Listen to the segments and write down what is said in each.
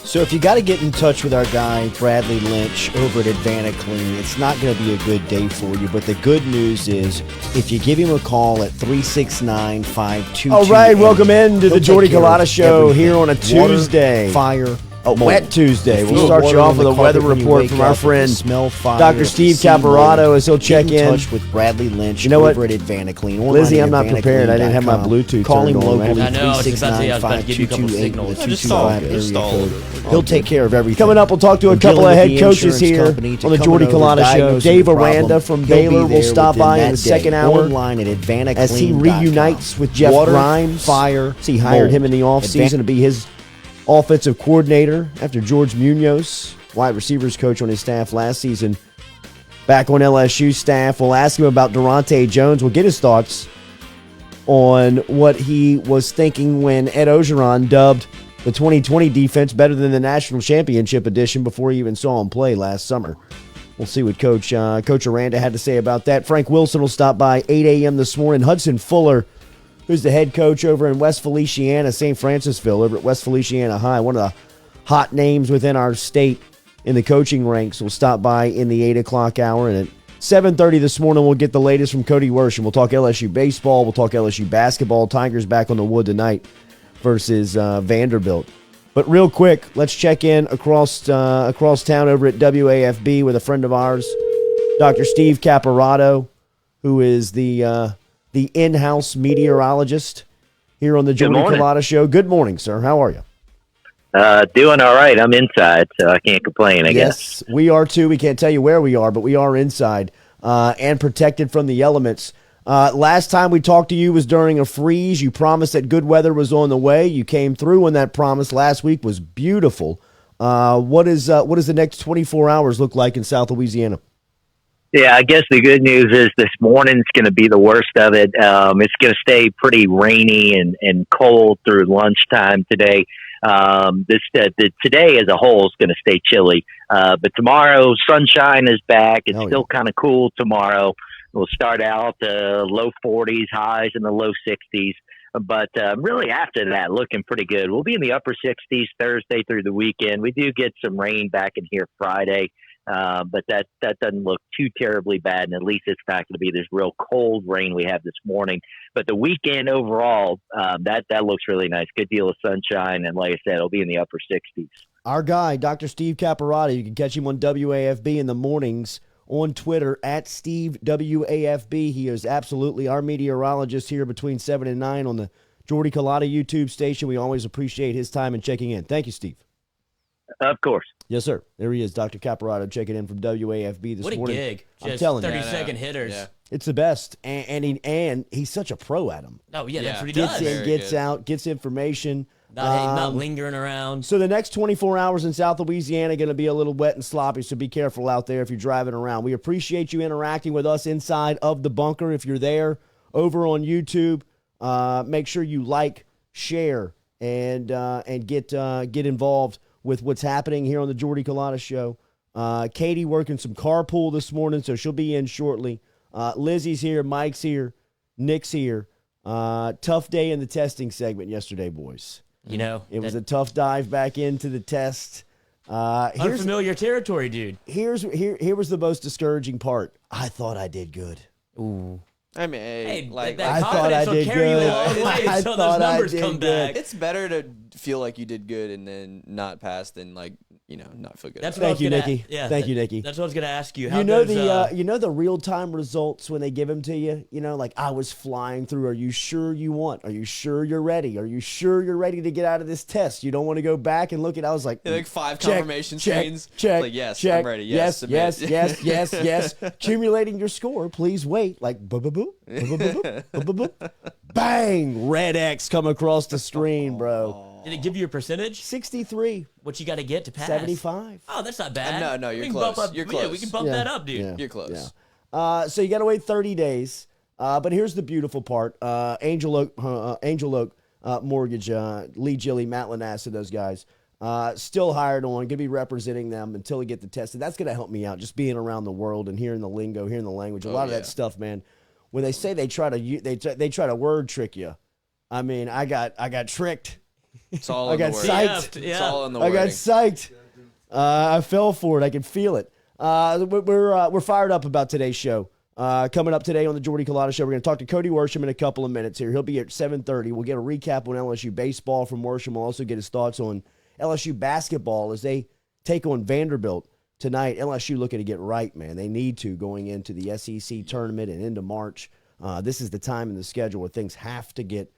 So if you got to get in touch with our guy, Bradley Lynch, over at Advanta Clean, it's not going to be a good day for you. But the good news is if you give him a call at 369-522. All right, welcome in to the Jordy Culotta Show here on a Tuesday. Water, fire, a wet Tuesday. We'll start you off with a weather report from our friend Dr. Steve Caparotta as he'll check in. Get in touch with Bradley Lynch over at Advanta Clean. Lizzie, I'm not prepared. I didn't have my Bluetooth Call him turned on. locally, I know, I was about to say, I was about to give you a couple 369-522-8 with a signals. 225 area code. He'll take care of everything. Coming up, we'll talk to a couple of head coaches here on the Jordy Culotta Show. Dave Aranda from Baylor will stop by in the second hour as he reunites with Jeff Grimes. He hired him in the offseason to be his offensive coordinator after George Munoz, wide receivers coach on his staff last season, back on LSU staff. We'll ask him about Durante Jones. We'll get his thoughts on what he was thinking when Ed Ogeron dubbed the 2020 defense better than the national championship edition before he even saw him play last summer. We'll see what Coach Aranda had to say about that. Frank Wilson will stop by 8 a.m. this morning. Hudson Fuller, who's the head coach over in West Feliciana, St. Francisville, over at West Feliciana High, one of the hot names within our state in the coaching ranks, will stop by in the 8 o'clock hour. And at 7:30 this morning, we'll get the latest from Cody Worsham. We'll talk LSU baseball. We'll talk LSU basketball. Tigers back on the wood tonight versus Vanderbilt. But real quick, let's check in across town over at WAFB with a friend of ours, Dr. Steve Caparotta, who is the in-house meteorologist here on the Jordy Culotta Show. Good morning, sir. How are you? Doing all right. I'm inside, so I can't complain, I guess. Yes, we are too. We can't tell you where we are, but we are inside and protected from the elements. Last time we talked to you was during a freeze. You promised that good weather was on the way. You came through on that promise. Last week was beautiful. What does the next 24 hours look like in South Louisiana? Yeah, I guess the good news is this morning's going to be the worst of it. It's going to stay pretty rainy and cold through lunchtime today. Today as a whole is going to stay chilly. But tomorrow, sunshine is back. It's still kind of cool tomorrow. We'll start out low 40s, highs in the low 60s. But really after that, looking pretty good. We'll be in the upper 60s Thursday through the weekend. We do get some rain back in here Friday. But that doesn't look too terribly bad, and at least it's not going to be this real cold rain we have this morning. But the weekend overall, that looks really nice. Good deal of sunshine, and like I said, it'll be in the upper 60s. Our guy, Dr. Steve Caparotta, you can catch him on WAFB in the mornings on Twitter at SteveWAFB. He is absolutely our meteorologist here between 7 and 9 on the Jordy Culotta YouTube station. We always appreciate his time and checking in. Thank you, Steve. Of course. Yes, sir. There he is, Dr. Caparotta, checking in from WAFB this morning. What a gig. I'm telling you. 30-second hitters. Yeah. It's the best. And he's such a pro at them. Oh, yeah, that's what he Gets does. in, gets out, gets information. Not lingering around. So the next 24 hours in South Louisiana going to be a little wet and sloppy, so be careful out there if you're driving around. We appreciate you interacting with us inside of the bunker. If you're there over on YouTube, make sure you like, share, and get involved with what's happening here on the Jordy Culotta Show. Katie working some carpool this morning, so she'll be in shortly. Lizzie's here, Mike's here, Nick's here. Tough day in the testing segment yesterday, boys. You know, it was a tough dive back into the test. Unfamiliar territory, dude. Here was the most discouraging part. I thought I did good. Ooh. I mean, I thought I did good. I thought those numbers come back. It's better to feel like you did good and then not pass than not feel good. Thank you, Nikki. Thank you, Nikki. That's what I was gonna ask you. You know the real time results when they give them to you. You know, like I was flying through. Are you sure you want? Are you sure you're ready? Are you sure you're ready to get out of this test? You don't want to go back and look at. I was like, like 5 check, confirmation check, screens. Check, like yes, check, I'm ready. Yes, Yes, yes. Accumulating your score. Please wait. Like boop boop boop boop boop boop boop boop. Bang! Red X come across the screen, bro. Did it give you a percentage? 63. What you got to get to pass? 75. Oh, that's not bad. No, you're close. You're close. Yeah, we can bump that up, dude. Yeah. You're close. Yeah. So you got to wait 30 days. But here's the beautiful part. Angel Oak Mortgage, Lee Gilly, Matt Lanassa, those guys, still hired on, going to be representing them until we get the test. And that's going to help me out, just being around the world and hearing the lingo, hearing the language. A lot of that stuff, man. When they say they try to word trick you, I mean, I got tricked. It's all I in the got wording. psyched. It's all in the I wording. got psyched. I fell for it. I can feel it. We're fired up about today's show. Coming up today on the Jordy Culotta Show, we're going to talk to Cody Worsham in a couple of minutes here. He'll be at 7:30. We'll get a recap on LSU baseball from Worsham. We'll also get his thoughts on LSU basketball as they take on Vanderbilt tonight. LSU looking to get right, man. They need to going into the SEC tournament and into March. This is the time in the schedule where things have to get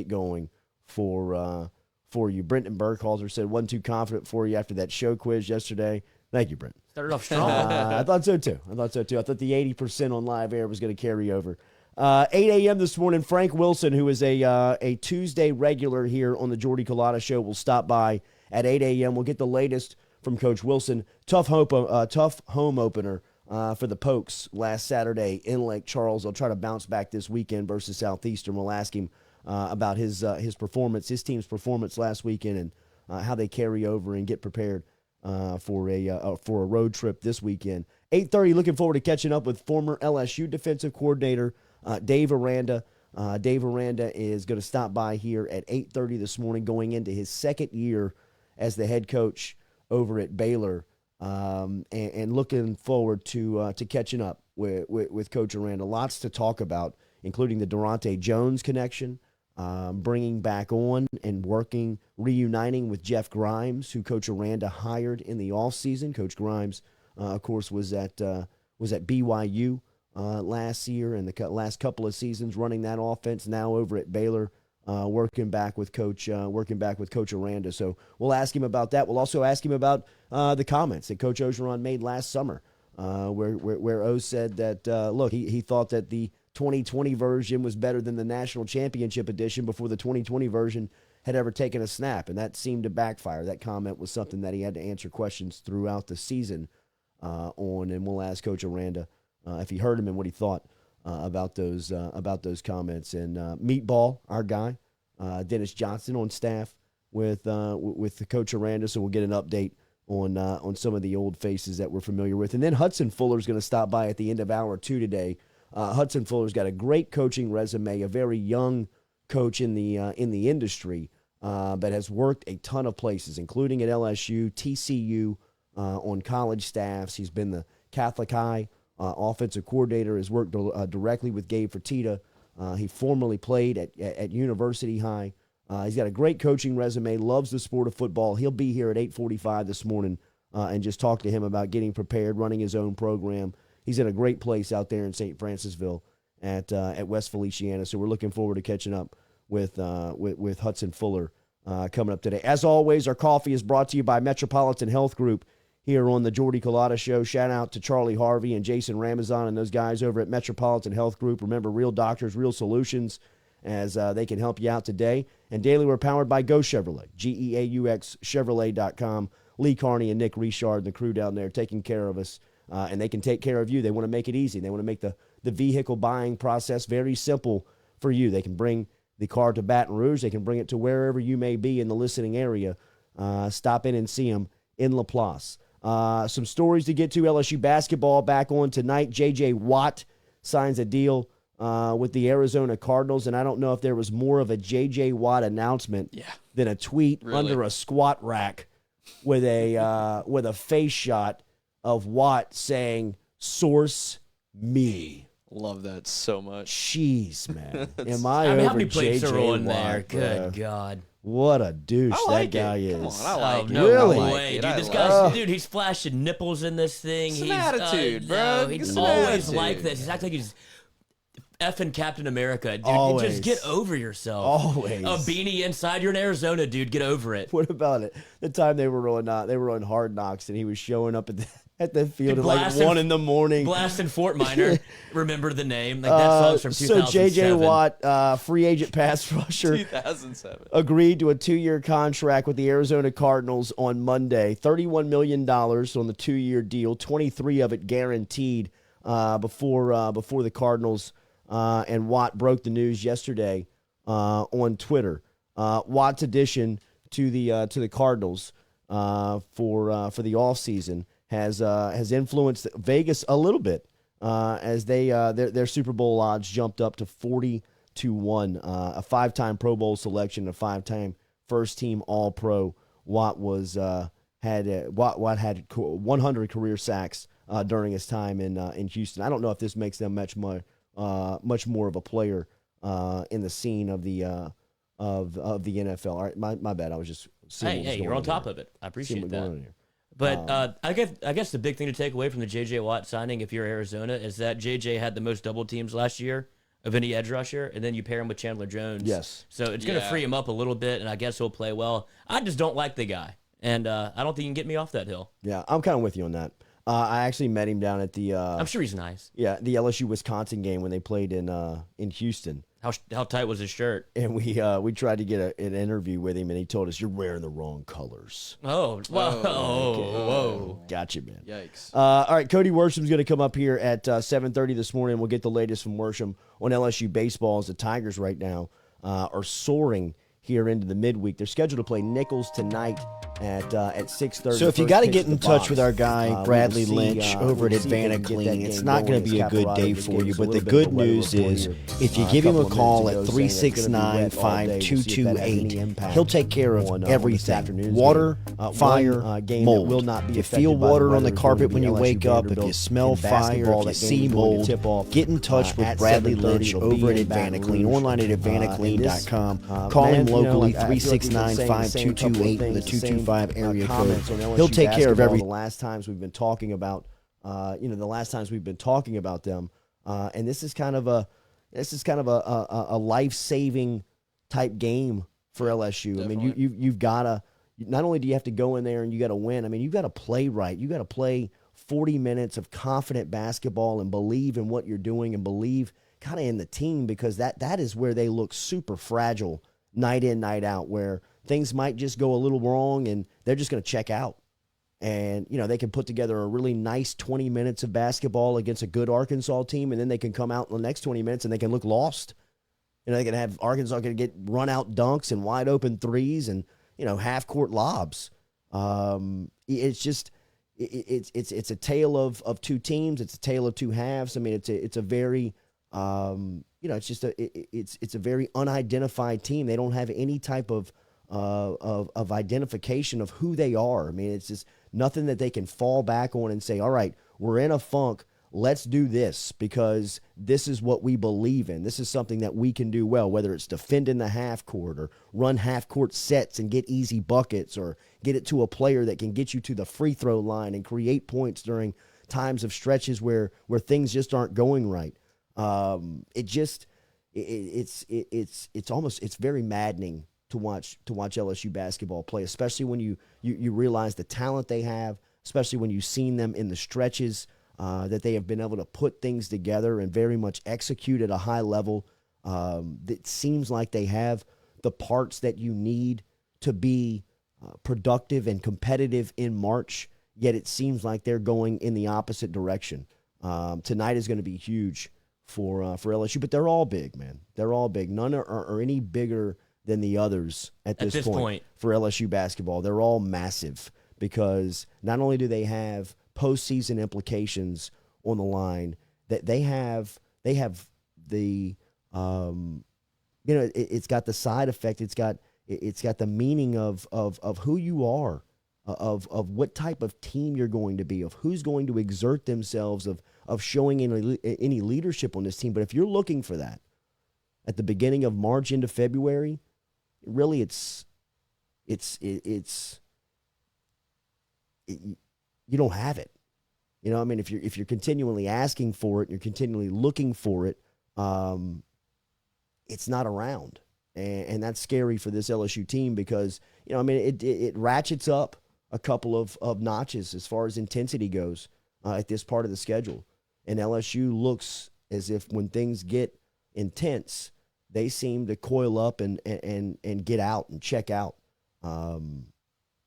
going for you. Brenton Burkhalter said, wasn't too confident for you after that show quiz yesterday. Thank you, Brent. Started off strong. I thought so, too. I thought the 80% on live air was going to carry over. 8 a.m. this morning, Frank Wilson, who is a Tuesday regular here on the Jordy Culotta Show, will stop by at 8 a.m. We'll get the latest from Coach Wilson. Tough home opener for the Pokes last Saturday in Lake Charles. They'll try to bounce back this weekend versus Southeastern. We'll ask him about his performance, his team's performance last weekend, and how they carry over and get prepared for a road trip this weekend. 8:30. Looking forward to catching up with former LSU defensive coordinator Dave Aranda. Dave Aranda is going to stop by here at 8:30 this morning, going into his second year as the head coach over at Baylor, and looking forward to catching up with Coach Aranda. Lots to talk about, including the Durante Jones connection, bringing back on and reuniting with Jeff Grimes, who Coach Aranda hired in the offseason. Coach Grimes, of course, was at BYU last year and the last couple of seasons running that offense. Now over at Baylor, working back with Coach Aranda. So we'll ask him about that. We'll also ask him about the comments that Coach Orgeron made last summer, where O said that look, he thought that the 2020 version was better than the national championship edition before the 2020 version had ever taken a snap, and that seemed to backfire. That comment was something that he had to answer questions throughout the season on, and we'll ask Coach Aranda if he heard him and what he thought about those comments. And Meatball, our guy, Dennis Johnson, on staff with the Coach Aranda, so we'll get an update on some of the old faces that we're familiar with. And then Hudson Fuller's going to stop by at the end of hour 2 today. Hudson Fuller's got a great coaching resume, a very young coach in the industry, but has worked a ton of places, including at LSU, TCU, on college staffs. He's been the Catholic High offensive coordinator, has worked directly with Gabe Fertitta. He formerly played at University High. He's got a great coaching resume, loves the sport of football. He'll be here at 8:45 this morning and just talk to him about getting prepared, running his own program. He's in a great place out there in St. Francisville at West Feliciana. So we're looking forward to catching up with Hudson Fuller coming up today. As always, our coffee is brought to you by Metropolitan Health Group here on the Jordy Culotta Show. Shout out to Charlie Harvey and Jason Ramazan and those guys over at Metropolitan Health Group. Remember, real doctors, real solutions, as they can help you out today. And daily, we're powered by Go Chevrolet, GEAUX Chevrolet.com. Lee Carney and Nick Richard and the crew down there taking care of us. And they can take care of you. They want to make it easy. They want to make the vehicle buying process very simple for you. They can bring the car to Baton Rouge. They can bring it to wherever you may be in the listening area. Stop in and see them in Laplace. Some stories to get to. LSU basketball back on tonight. J.J. Watt signs a deal with the Arizona Cardinals, and I don't know if there was more of a J.J. Watt announcement than a tweet under a squat rack with a face shot of Watt saying, "Source me." Love that so much. Jeez, man. Am I over how many plates J.J. are on Watt, there? bro? Good God. What a douche like that guy it. is. Come on, I like it. No Really? way, it. dude. I This like guy's, it. dude, he's flashing nipples in this thing. Some He's attitude, bro. No, Get he's some always attitude. like this. He's acting like he's effing Captain America, dude. Always. Just get over yourself. Always. A beanie inside. You're in Arizona, dude. Get over it. What about it? The time they were on Hard Knocks and he was showing up at the field Dude, at like blasting- 1 in the morning. Blasting Fort Minor. Remember the name? Like that song's from 2007. So J.J. Watt, free agent pass rusher, 2007. agreed to a 2-year contract with the Arizona Cardinals on Monday. $31 million on the 2-year deal, 23 of it guaranteed before the Cardinals and Watt broke the news yesterday on Twitter. Watt's addition to the Cardinals for the offseason has influenced Vegas a little bit as their Super Bowl odds jumped up to 40-1. A 5-time Pro Bowl selection, a 5-time first-team All-Pro. Watt had 100 career sacks during his time in Houston. I don't know if this makes them much more of a player in the scene of the NFL. All right, my bad. I was just seeing. Hey, you're on top of it. I appreciate that. But I guess the big thing to take away from the J.J. Watt signing, if you're Arizona, is that J.J. had the most double teams last year of any edge rusher, and then you pair him with Chandler Jones. Yes. So it's going to free him up a little bit, and I guess he'll play well. I just don't like the guy, and I don't think you can get me off that hill. Yeah, I'm kind of with you on that. I actually met him down at the. I'm sure he's nice. Yeah, the LSU Wisconsin game when they played in Houston. How tight was his shirt? And we tried to get an interview with him, and he told us, "You're wearing the wrong colors." Oh, whoa. Gotcha, man. Yikes. All right, Cody Worsham's going to come up here at 7:30 this morning. We'll get the latest from Worsham on LSU baseball as the Tigers right now are soaring here into the midweek. They're scheduled to play Nicholls tonight at 6:30. So if you got to get in touch with our guy Bradley Lynch over at Advantage Clean, it's not going to be a good day for you. But the good news is, if you give him a call at 369-5228, he'll take care of everything: water, fire, mold. If you feel water on the carpet when you wake up, if you smell fire, if you see mold, get in touch with Bradley Lynch over at Advantage Clean, online at AdvantageClean.com. Call him locally, 369-5228 with a 225 area code. He'll take care of everything. The last times we've been talking about, them, and this is kind of a life-saving type game for LSU. Definitely. I mean, you've got to, not only do you have to go in there and you got to win. I mean, you've got to play right. You got to play 40 minutes of confident basketball and believe in what you're doing and believe kind of in the team, because that is where they look super fragile night in, night out, where things might just go a little wrong and they're just going to check out. And, they can put together a really nice 20 minutes of basketball against a good Arkansas team, and then they can come out in the next 20 minutes and they can look lost. They can have Arkansas can get run-out dunks and wide-open threes and, half-court lobs. It's just it's a tale of two teams. It's a tale of two halves. I mean, it's a very it's a very unidentified team. They don't have any type of identification of who they are. I mean, it's just nothing that they can fall back on and say, all right, we're in a funk. Let's do this because this is what we believe in. This is something that we can do well, whether it's defend in the half court or run half court sets and get easy buckets or get it to a player that can get you to the free throw line and create points during times of stretches where things just aren't going right. It's very maddening to watch LSU basketball play, especially when you realize the talent they have, especially when you've seen them in the stretches that they have been able to put things together and very much execute at a high level. It seems like they have the parts that you need to be productive and competitive in March, yet it seems like they're going in the opposite direction. Tonight is going to be huge for LSU, but they're all big, man. They're all big. None are any bigger than the others at this point for LSU basketball. They're all massive because not only do they have postseason implications on the line, that they have the it's got the side effect. It's got the meaning of who you are, of what type of team you're going to be, of who's going to exert themselves, of showing any leadership on this team. But if you're looking for that at the beginning of March into February, really you don't have it. I mean, if you're continually asking for it, and you're continually looking for it, it's not around, and that's scary for this LSU team because I mean it ratchets up a couple of notches as far as intensity goes at this part of the schedule, and LSU looks as if when things get intense, they seem to coil up and get out and check out.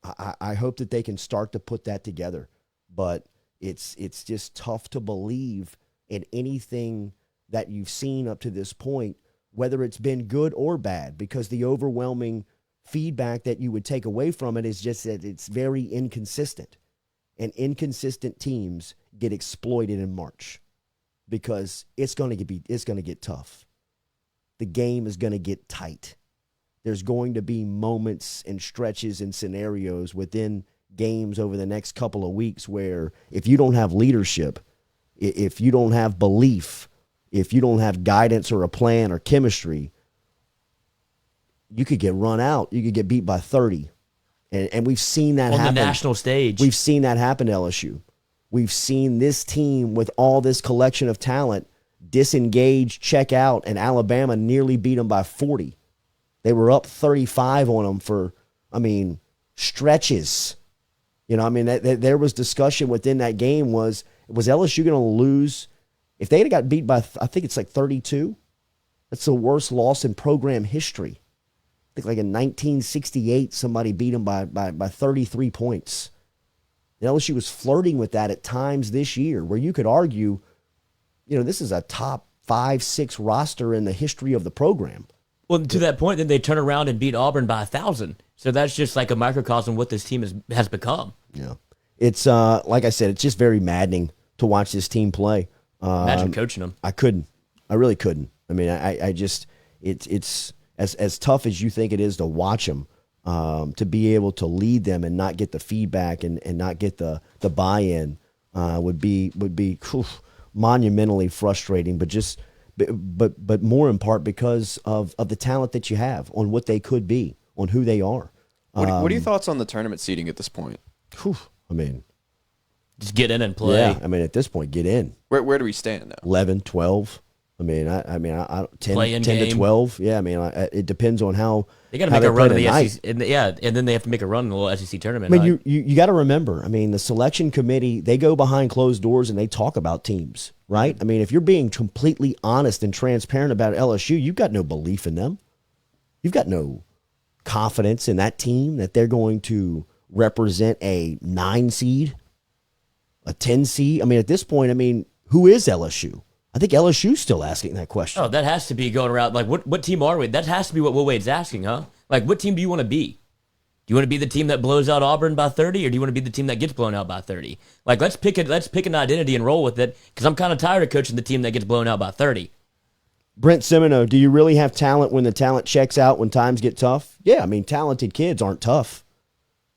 I hope that they can start to put that together, but it's just tough to believe in anything that you've seen up to this point, whether it's been good or bad, because the overwhelming feedback that you would take away from it is just that it's very inconsistent, and inconsistent teams get exploited in March because it's going to get tough. The game is going to get tight. there's going to be moments and stretches and scenarios within games over the next couple of weeks where if you don't have leadership, if you don't have belief, if you don't have guidance or a plan or chemistry, you could get run out. You could get beat by 30. And we've seen that happen. On the national stage. We've seen that happen to LSU. We've seen this team with all this collection of talent disengage, check out, and Alabama nearly beat them by 40. They were up 35 on them for, stretches. There was discussion within that game was LSU going to lose? If they had got beat by, I think it's like 32, that's the worst loss in program history. I think like in 1968, somebody beat them by 33 points. And LSU was flirting with that at times this year, where you could argue, this is a top 5-6 roster in the history of the program. Well, to that point, then they turn around and beat Auburn by 1,000. So that's just like a microcosm of what this team has become. Yeah. It's, like I said, it's just very maddening to watch this team play. Imagine coaching them. I couldn't. I really couldn't. I just, it's as tough as you think it is to watch them, to be able to lead them and not get the feedback and not get the buy-in would be monumentally frustrating, but more in part because of the talent that you have on what they could be, on who they are. What are your thoughts on the tournament seeding at this point? Just get in and play. Yeah, at this point, get in. Where do we stand now? 11, 12. 10 to 12. Yeah, it depends on how they got to make a run in the SEC. And then they have to make a run in the little SEC tournament. You got to remember. The selection committee, they go behind closed doors and they talk about teams, right? If you're being completely honest and transparent about LSU, you've got no belief in them. You've got no confidence in that team that they're going to represent a 9 seed, a 10 seed. At this point, who is LSU? I think LSU's still asking that question. Oh, that has to be going around. Like, what team are we? That has to be what Will Wade's asking, huh? Like, what team do you want to be? Do you want to be the team that blows out Auburn by 30, or do you want to be the team that gets blown out by 30? Like, let's pick an identity and roll with it, because I'm kind of tired of coaching the team that gets blown out by 30. Brent Semino, do you really have talent when the talent checks out when times get tough? Yeah, talented kids aren't tough.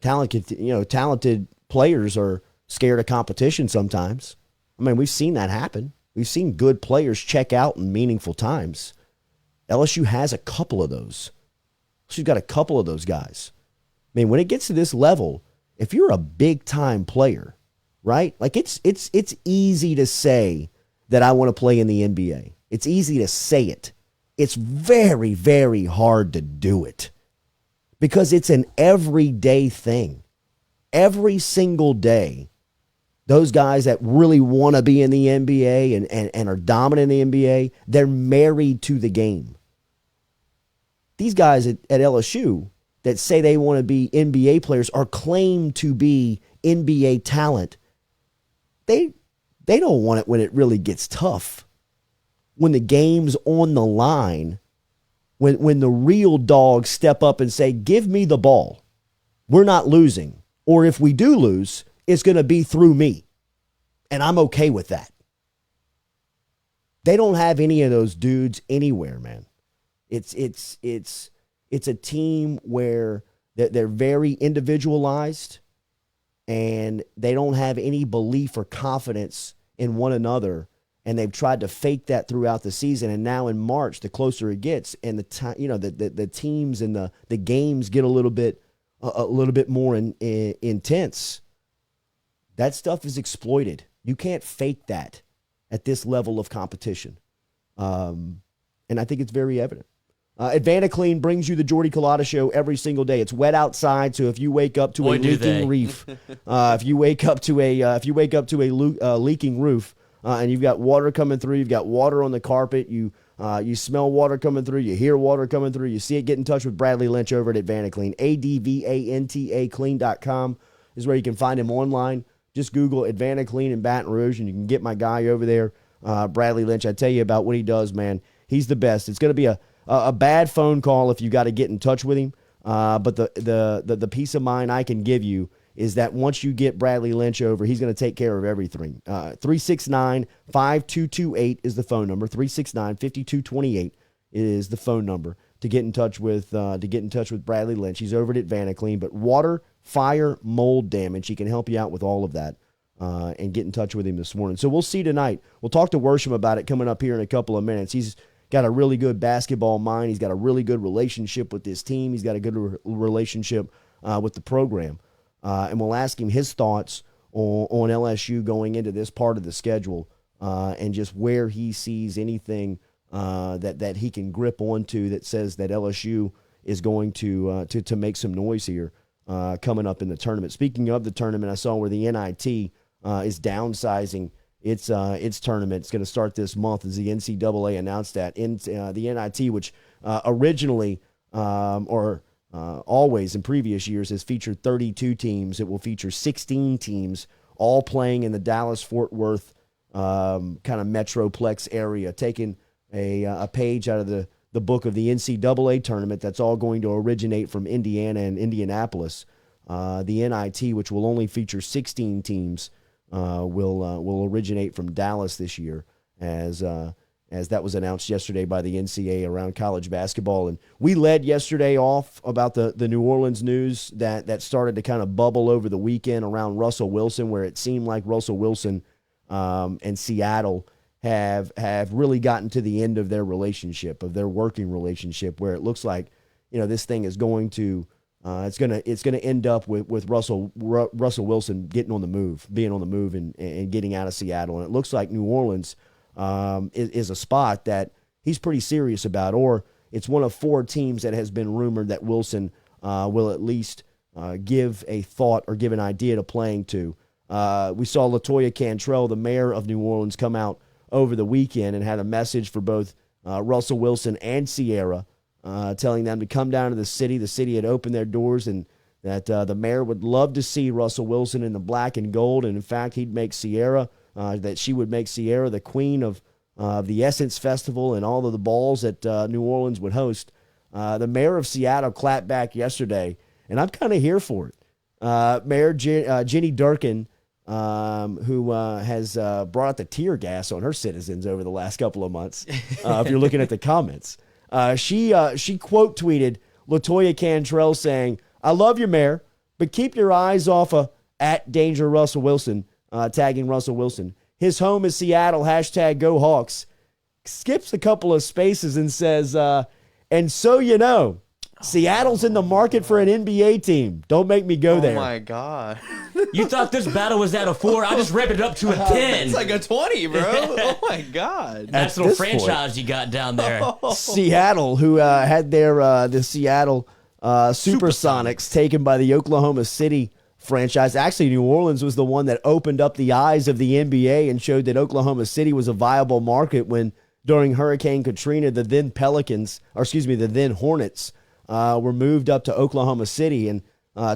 Talented players are scared of competition sometimes. We've seen that happen. We've seen good players check out in meaningful times. LSU has a couple of those. She's got a couple of those guys. When it gets to this level, if you're a big-time player, right? Like, it's easy to say that I want to play in the NBA. It's easy to say it. It's very, very hard to do it because it's an everyday thing. Every single day, those guys that really want to be in the NBA and are dominant in the NBA, they're married to the game. These guys at LSU that say they want to be NBA players or claim to be NBA talent, they don't want it when it really gets tough. When the game's on the line, when the real dogs step up and say, give me the ball. We're not losing. Or if we do lose, it's going to be through me. And I'm okay with that. They don't have any of those dudes anywhere, man. It's a team where they're very individualized and they don't have any belief or confidence in one another. And they've tried to fake that throughout the season. And now in March, the closer it gets and the teams and the games get a little bit more intense. That stuff is exploited. You can't fake that at this level of competition. And I think it's very evident. Advanaclean brings you the Jordy Culotta Show every single day. It's wet outside, so if you wake up to a leaking reef, if you wake up to a leaking roof, and you've got water coming through, you've got water on the carpet, you smell water coming through, you hear water coming through, you see it, get in touch with Bradley Lynch over at Advanaclean. ADVANTA clean.com is where you can find him online. Just Google Advanaclean in Baton Rouge, and you can get my guy over there, Bradley Lynch. I tell you about what he does, man. He's the best. It's going to be a bad phone call if you got to get in touch with him, but the peace of mind I can give you is that once you get Bradley Lynch over, he's going to take care of everything. 369-5228 is the phone number. 369-5228 is the phone number. to get in touch with Bradley Lynch. He's over at Vanaclean, but water, fire, mold damage, he can help you out with all of that. And get in touch with him this morning. So we'll see tonight. We'll talk to Worsham about it coming up here in a couple of minutes. He's got a really good basketball mind. He's got a really good relationship with this team. He's got a good relationship with the program. And we'll ask him his thoughts on LSU going into this part of the schedule and just where he sees anything that he can grip onto that says that LSU is going to make some noise here coming up in the tournament. Speaking of the tournament, I saw where the NIT is downsizing its tournament. It's going to start this month as the NCAA announced that. The NIT, which originally always in previous years has featured 32 teams, it will feature 16 teams all playing in the Dallas-Fort Worth kind of metroplex area, taking a page out of the book of the NCAA tournament that's all going to originate from Indiana and Indianapolis. The NIT, which will only feature 16 teams, will originate from Dallas this year, as that was announced yesterday by the NCAA around college basketball. And we led yesterday off about the New Orleans news that started to kind of bubble over the weekend around Russell Wilson, where it seemed like Russell Wilson and Seattle have really gotten to the end of their relationship, of their working relationship, where it looks like, this thing is going to it's gonna end up with Russell Wilson getting on the move, being on the move and getting out of Seattle. And it looks like New Orleans is a spot that he's pretty serious about, or it's one of 4 teams that has been rumored that Wilson will at least give a thought or give an idea to playing to. We saw LaToya Cantrell, the mayor of New Orleans, come out over the weekend and had a message for both Russell Wilson and Sierra, telling them to come down to the city. The city had opened their doors, and that the mayor would love to see Russell Wilson in the black and gold. And in fact, he'd make Sierra, that she would make Sierra the queen of the Essence Festival and all of the balls that New Orleans would host. The mayor of Seattle clapped back yesterday, and I'm kind of here for it. Mayor Jenny Durkin, who has brought out the tear gas on her citizens over the last couple of months, if you're looking at the comments. She quote tweeted LaToya Cantrell saying, "I love your mayor, but keep your eyes off of @Danger Russell Wilson," tagging Russell Wilson. "His home is Seattle, #GoHawks." Skips a couple of spaces and says, "And so Seattle's in the market for an NBA team. Don't make me go there." Oh my God. You thought this battle was at a 4? I just ramped it up to a 10. It's like a 20, bro. Oh my God. That's a little franchise you got down there. Seattle, who had their the Seattle Supersonics taken by the Oklahoma City franchise. Actually, New Orleans was the one that opened up the eyes of the NBA and showed that Oklahoma City was a viable market when, during Hurricane Katrina, the then Hornets were moved up to Oklahoma City, and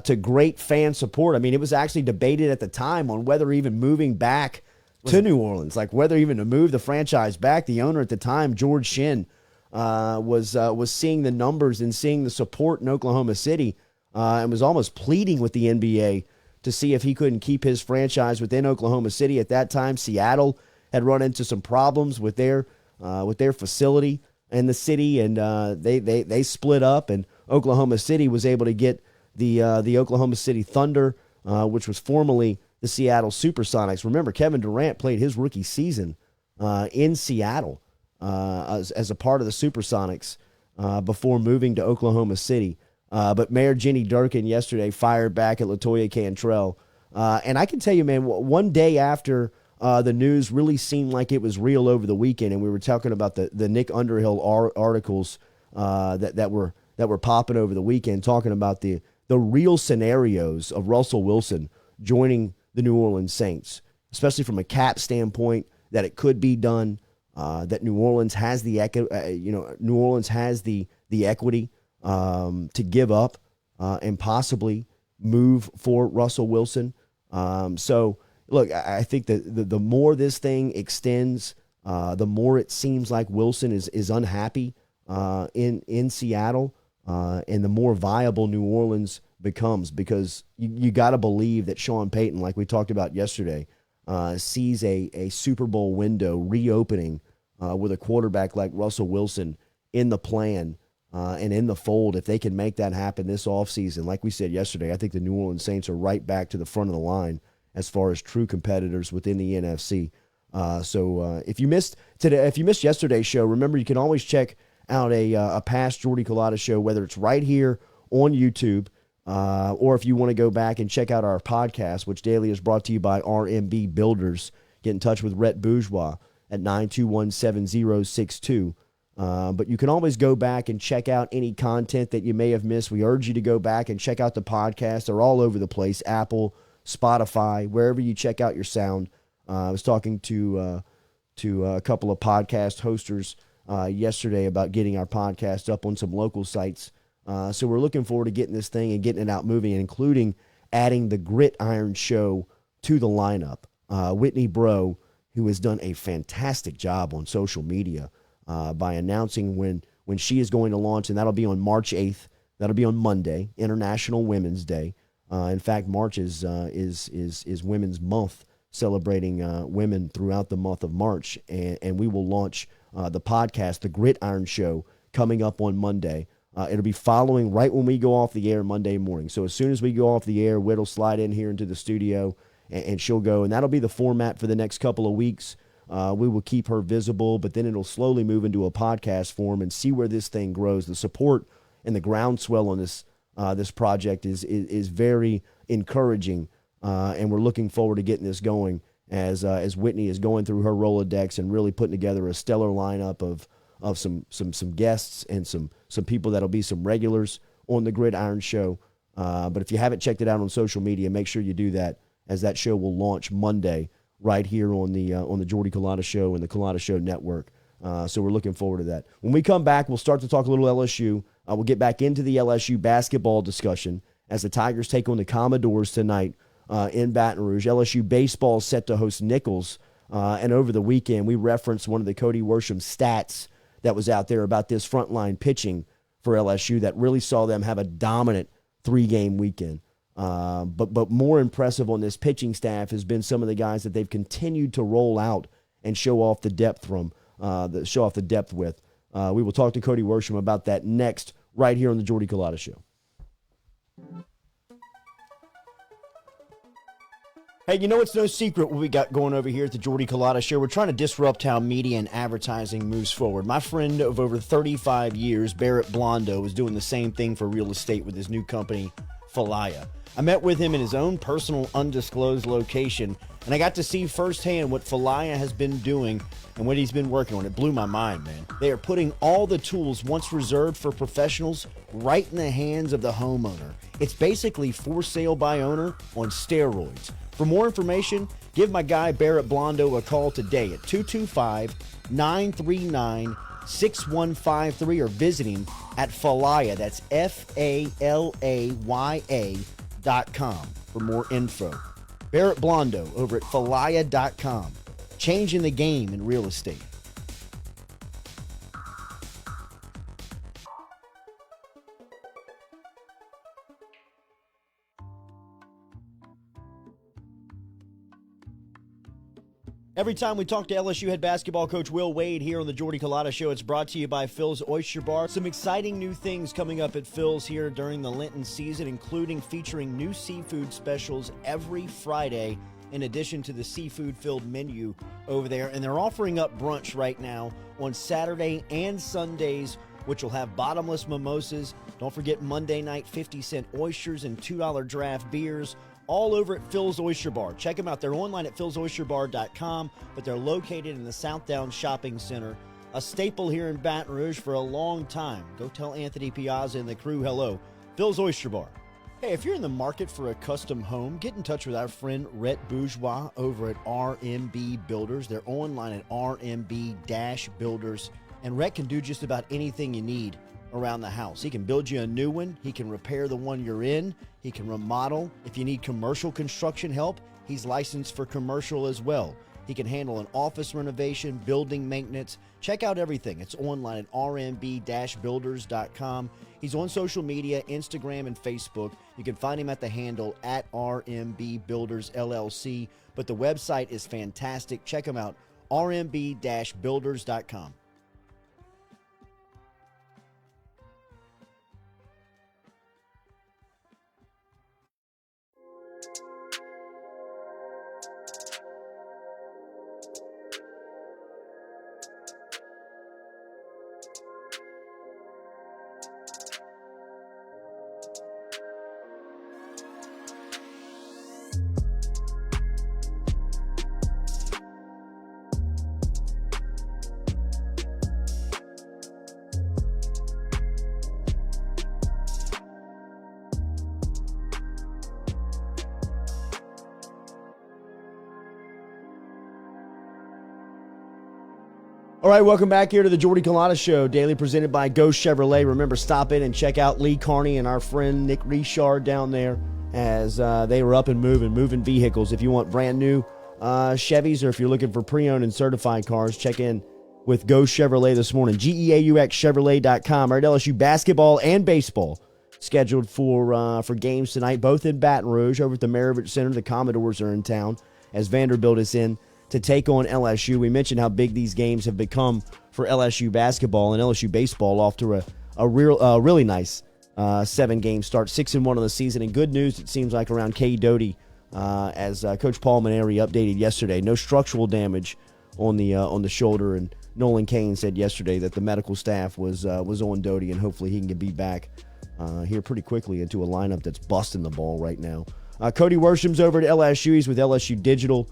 to great fan support. I mean, it was actually debated at the time on whether even moving back to New Orleans, like whether even to move the franchise back. The owner at the time, George Shinn, was seeing the numbers and seeing the support in Oklahoma City, and was almost pleading with the NBA to see if he couldn't keep his franchise within Oklahoma City. At that time, Seattle had run into some problems with their facility in the city, and they split up, and Oklahoma City was able to get the Oklahoma City Thunder, which was formerly the Seattle Supersonics. Remember, Kevin Durant played his rookie season in Seattle as a part of the Supersonics before moving to Oklahoma City. But Mayor Jenny Durkin yesterday fired back at LaToya Cantrell. And I can tell you, man, one day after the news really seemed like it was real over the weekend, and we were talking about the Nick Underhill articles that were popping over the weekend, talking about the real scenarios of Russell Wilson joining the New Orleans Saints, especially from a cap standpoint, that it could be done, that New Orleans has the equity to give up and possibly move for Russell Wilson. So look, I think that the more this thing extends, the more it seems like Wilson is unhappy in Seattle, and the more viable New Orleans becomes, because you got to believe that Sean Payton, like we talked about yesterday, sees a Super Bowl window reopening with a quarterback like Russell Wilson in the plan and in the fold, if they can make that happen this offseason, like we said yesterday, I think the New Orleans Saints are right back to the front of the line as far as true competitors within the NFC. So if you missed yesterday's show, remember you can always check out a past Jordy Culotta show, whether it's right here on YouTube, or if you want to go back and check out our podcast, which daily is brought to you by RMB Builders. Get in touch with Rhett Bourgeois at 921-7062. But you can always go back and check out any content that you may have missed. We urge you to go back and check out the podcast. They're all over the place, Apple, Spotify, wherever you check out your sound. I was talking to a couple of podcast hosters yesterday about getting our podcast up on some local sites. So we're looking forward to getting this thing and getting it out moving, and including adding the Gridiron Show to the lineup. Whitney Bro, who has done a fantastic job on social media by announcing when she is going to launch, and that'll be on March 8th. That'll be on Monday, International Women's Day. In fact, March is Women's Month, celebrating women throughout the month of March, and we will launch the podcast, The Gridiron Show, coming up on Monday. It'll be following right when we go off the air Monday morning. So as soon as we go off the air, Whit will slide in here into the studio, and she'll go, and that'll be the format for the next couple of weeks. We will keep her visible, but then it'll slowly move into a podcast form and see where this thing grows. The support and the groundswell on this project is very encouraging, and we're looking forward to getting this going as Whitney is going through her Rolodex and really putting together a stellar lineup of some guests and some people that'll be some regulars on the Gridiron Show. But if you haven't checked it out on social media, make sure you do that, as that show will launch Monday right here on the Jordy Culotta Show and the Culotta Show Network. So we're looking forward to that. When we come back, we'll start to talk a little LSU. We'll get back into the LSU basketball discussion as the Tigers take on the Commodores tonight in Baton Rouge. LSU baseball is set to host Nicholls. And over the weekend, we referenced one of the Cody Worsham stats that was out there about this frontline pitching for LSU that really saw them have a dominant 3-game weekend. But more impressive on this pitching staff has been some of the guys that they've continued to roll out and show off the depth with. We will talk to Cody Worsham about that next, right here on the Jordy Culotta Show. Hey, you know it's no secret what we got going over here at the Jordy Culotta Show. We're trying to disrupt how media and advertising moves forward. My friend of over 35 years, Barrett Blondo, is doing the same thing for real estate with his new company, Falaya. I met with him in his own personal undisclosed location, and I got to see firsthand what Falaya has been doing and what he's been working on. It blew my mind, man. They are putting all the tools once reserved for professionals right in the hands of the homeowner. It's basically for sale by owner on steroids. For more information, give my guy Barrett Blondo a call today at 225-939-6153 or visit him at Falaya. That's FALAYA.com for more info. Barrett Blondo over at Falaya.com. Changing the game in real estate. Every time we talk to LSU head basketball coach Will Wade here on the Jordy Culotta Show, it's brought to you by Phil's Oyster Bar. Some exciting new things coming up at Phil's here during the Lenten season, including featuring new seafood specials every Friday, in addition to the seafood-filled menu over there. And they're offering up brunch right now on Saturday and Sundays, which will have bottomless mimosas. Don't forget Monday night 50-cent oysters and $2 draft beers, all over at Phil's Oyster Bar. Check them out. They're online at philsoysterbar.com, but they're located in the South Downs Shopping Center, a staple here in Baton Rouge for a long time. Go tell Anthony Piazza and the crew hello. Phil's Oyster Bar. Hey, if you're in the market for a custom home, get in touch with our friend Rhett Bourgeois over at RMB Builders. They're online at RMB-Builders, and Rhett can do just about anything you need around the house. He can build you a new one. He can repair the one you're in. He can remodel. If you need commercial construction help, he's licensed for commercial as well. He can handle an office renovation, building maintenance. Check out everything. It's online at rmb-builders.com. He's on social media, Instagram and Facebook. You can find him at the handle at RMB Builders LLC. But the website is fantastic. Check him out, rmb-builders.com. All right, welcome back here to the Jordy Culotta Show, daily presented by Ghost Chevrolet. Remember, stop in and check out Lee Carney and our friend Nick Richard down there as they were up and moving vehicles. If you want brand new Chevys or if you're looking for pre-owned and certified cars, check in with Ghost Chevrolet this morning. GEAUXChevrolet.com. Our LSU basketball and baseball scheduled for games tonight, both in Baton Rouge. Over at the Maravich Center, the Commodores are in town as Vanderbilt is in to take on LSU. We mentioned how big these games have become for LSU basketball and LSU baseball off to a really nice 7-game start, 6-1 on the season. And good news, it seems like, around K. Doty, as Coach Paul Maneri updated yesterday. No structural damage on the shoulder, and Nolan Kane said yesterday that the medical staff was on Doty, and hopefully he can be back here pretty quickly into a lineup that's busting the ball right now. Cody Worsham's over at LSU. He's with LSU Digital.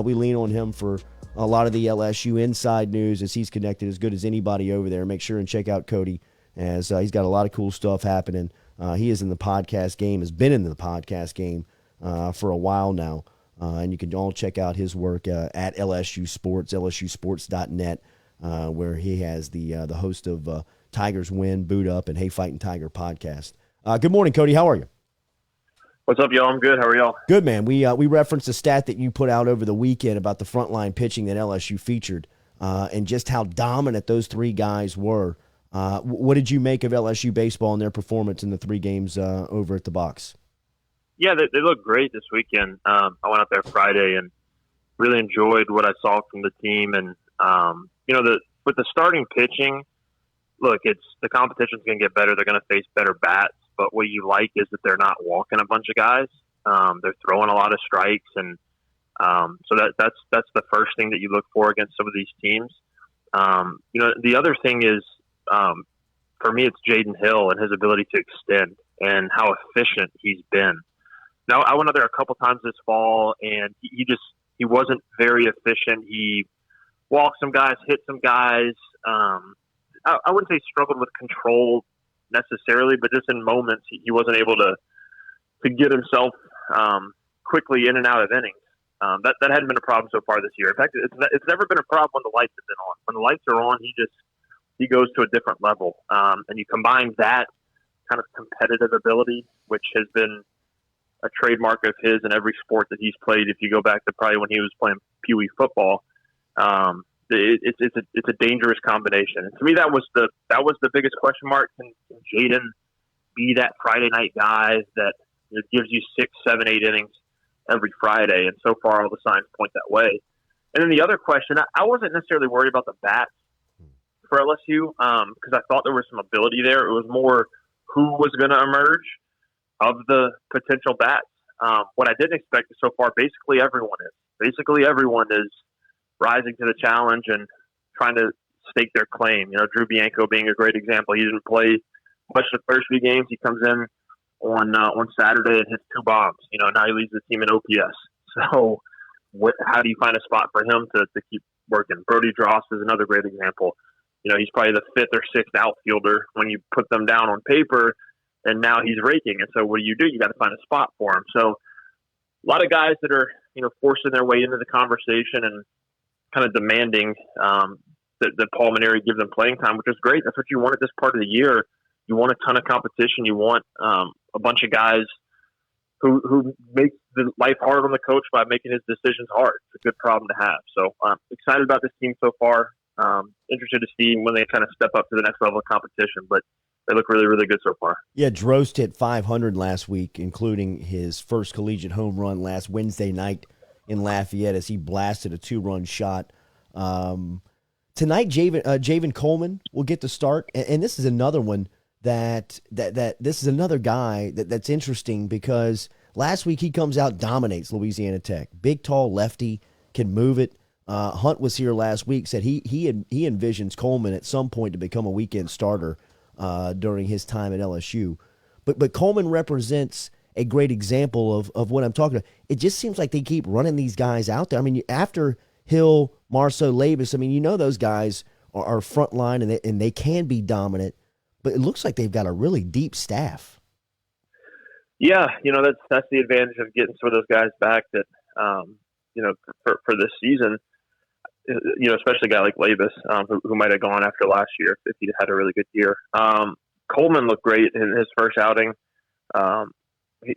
We lean on him for a lot of the LSU inside news as he's connected as good as anybody over there. Make sure and check out Cody as he's got a lot of cool stuff happening. He is in the podcast game, has been in the podcast game for a while now. And you can all check out his work at LSU Sports, lsusports.net, where he has the host of Tigers Win, Boot Up, and Hey Fightin' Tiger podcast. Good morning, Cody. How are you? What's up, y'all? I'm good. How are y'all? Good, man. We referenced a stat that you put out over the weekend about the frontline pitching that LSU featured and just how dominant those three guys were. What did you make of LSU baseball and their performance in the 3 games over at the box? Yeah, they look great this weekend. I went out there Friday and really enjoyed what I saw from the team. And, with the starting pitching, look, the competition's going to get better. They're going to face better bats. But what you like is that they're not walking a bunch of guys. They're throwing a lot of strikes. And so that's the first thing that you look for against some of these teams. The other thing is, for me, it's Jaden Hill and his ability to extend and how efficient he's been. Now, I went out there a couple times this fall, and he wasn't very efficient. He walked some guys, hit some guys. I wouldn't say struggled with control necessarily, but just in moments, he wasn't able to get himself quickly in and out of innings. That hadn't been a problem so far this year. In fact, it's never been a problem when the lights have been on. When the lights are on, he goes to a different level. And you combine that kind of competitive ability, which has been a trademark of his in every sport that he's played. If you go back to probably when he was playing Pee Wee football, it's a dangerous combination. And to me, that was the biggest question mark. Can Jaden be that Friday night guy that gives you 6, 7, 8 innings every Friday? And so far, all the signs point that way. And then the other question, I wasn't necessarily worried about the bats for LSU because I thought there was some ability there. It was more who was going to emerge of the potential bats. What I didn't expect is so far, basically everyone is rising to the challenge and trying to stake their claim. Drew Bianco being a great example. He didn't play much the first few games. He comes in on Saturday and hits 2 bombs. Now he leads the team in OPS. So how do you find a spot for him to keep working? Brody Dross is another great example. He's probably the 5th or 6th outfielder when you put them down on paper, and now he's raking. And so what do? You got to find a spot for him. So a lot of guys that are, forcing their way into the conversation and kind of demanding that Paul Maneri give them playing time, which is great. That's what you want at this part of the year. You want a ton of competition. You want a bunch of guys who make the life hard on the coach by making his decisions hard. It's a good problem to have. So I'm excited about this team so far. Interested to see when they kind of step up to the next level of competition, but they look really, really good so far. Yeah, Drost hit 500 last week, including his first collegiate home run last Wednesday night in Lafayette as he blasted a 2-run shot. Tonight, Javen Coleman will get to start, and this is another one that this is another guy that's interesting because last week he comes out, dominates Louisiana Tech. Big, tall lefty, can move it. Hunt was here last week, said he envisions Coleman at some point to become a weekend starter during his time at LSU. But Coleman represents a great example of what I'm talking about. It just seems like they keep running these guys out there. I mean, after Hill, Marceau, Labus, I mean, those guys are frontline and they can be dominant, but it looks like they've got a really deep staff. Yeah, that's the advantage of getting some of those guys back that, for this season. especially a guy like Labus, who might have gone after last year if he had a really good year. Coleman looked great in his first outing.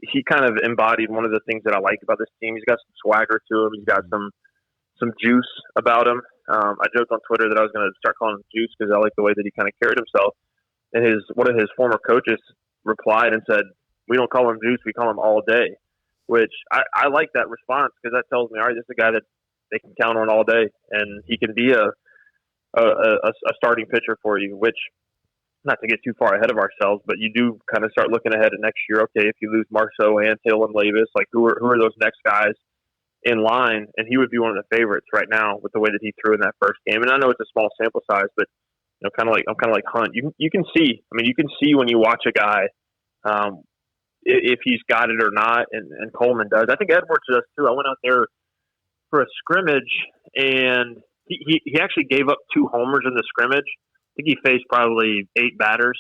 He kind of embodied one of the things that I like about this team. He's got some swagger to him. He's got some juice about him. I joked on Twitter that I was going to start calling him Juice because I like the way that he kind of carried himself. And one of his former coaches replied and said, "We don't call him Juice, we call him All Day," which I like that response because that tells me, all right, this is a guy that they can count on all day, and he can be a starting pitcher for you, which, not to get too far ahead of ourselves, but you do kind of start looking ahead at next year. Okay, if you lose Marceau, Antill, and Labus, like who are those next guys in line? And he would be one of the favorites right now with the way that he threw in that first game. And I know it's a small sample size, but I'm kind of like Hunt. You can see. I mean, you can see when you watch a guy if he's got it or not, and Coleman does. I think Edwards does too. I went out there for a scrimmage, and he actually gave up 2 homers in the scrimmage. I think he faced probably 8 batters.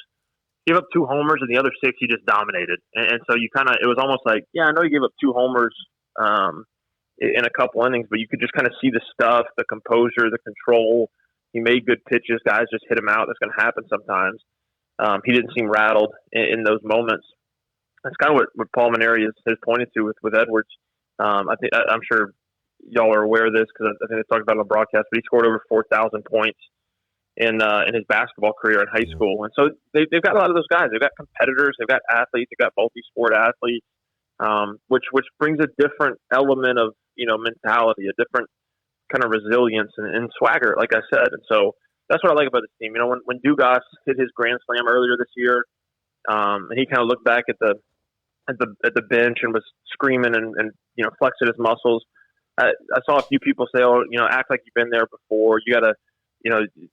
Gave up 2 homers, and the other 6 he just dominated. And so it was almost like, yeah, I know he gave up 2 homers in a couple innings, but you could just kind of see the stuff, the composure, the control. He made good pitches. Guys just hit him out. That's going to happen sometimes. He didn't seem rattled in those moments. That's kind of what Paul Maneri has pointed to with Edwards. I'm sure y'all are aware of this because I think they talked about it on the broadcast, but he scored over 4,000 points in his basketball career in high school. And so they've got a lot of those guys. They've got competitors. They've got athletes. They've got multi-sport athletes, which brings a different element of, mentality, a different kind of resilience and swagger, like I said. And so that's what I like about this team. When Dugas hit his grand slam earlier this year, and he kind of looked back at the bench and was screaming and flexing his muscles. I saw a few people say, act like you've been there before. You got to,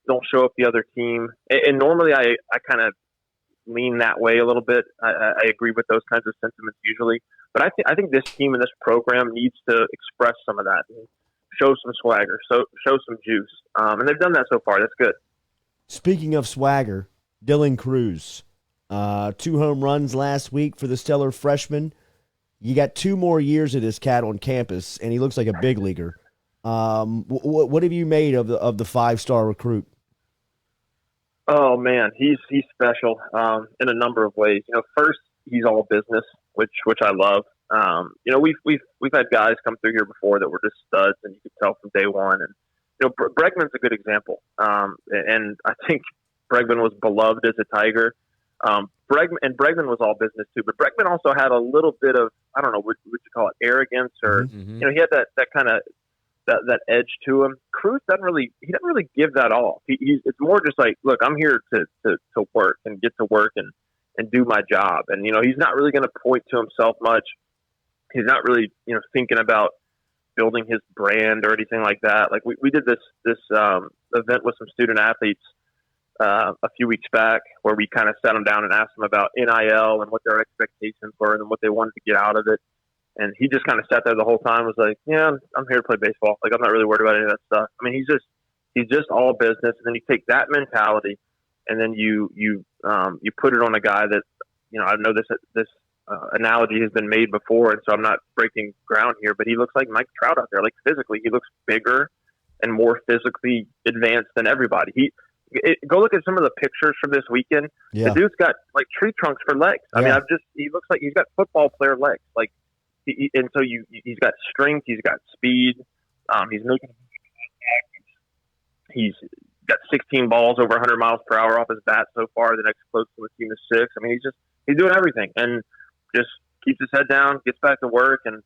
don't show up the other team. And normally I kind of lean that way a little bit. I agree with those kinds of sentiments usually. But I think this team and this program needs to express some of that and show some swagger, show some juice. And they've done that so far. That's good. Speaking of swagger, Dylan Cruz, 2 home runs last week for the stellar freshman. You got 2 more years of this cat on campus, and he looks like a big leaguer. What have you made of the 5-star recruit? Oh man, he's special in a number of ways. First, he's all business, which I love. We've had guys come through here before that were just studs, and you could tell from day one. And Bregman's a good example, and I think Bregman was beloved as a Tiger. Bregman was all business too, but Bregman also had a little bit of, I don't know, what you call it, arrogance, or he had that kind of that edge to him. Cruz doesn't really give that off. It's more just like, look, I'm here to work and get to work and do my job. And he's not really going to point to himself much. He's not really thinking about building his brand or anything like that. Like we did this event with some student athletes a few weeks back where we kind of sat them down and asked them about NIL and what their expectations were and what they wanted to get out of it. And he just kind of sat there the whole time, was like, yeah, I'm here to play baseball. Like, I'm not really worried about any of that stuff. I mean, he's just all business. And then you take that mentality and then you put it on a guy that, I know this analogy has been made before, and so I'm not breaking ground here, but he looks like Mike Trout out there. Like, physically, he looks bigger and more physically advanced than everybody. Go look at some of the pictures from this weekend. Yeah. The dude's got like tree trunks for legs. I mean, he looks like he's got football player legs. Like, and so he's got strength, he's got speed, he's making, he's got 16 balls over 100 miles per hour off his bat so far. The next closest to the team is 6. I mean, he's doing everything and just keeps his head down, gets back to work, and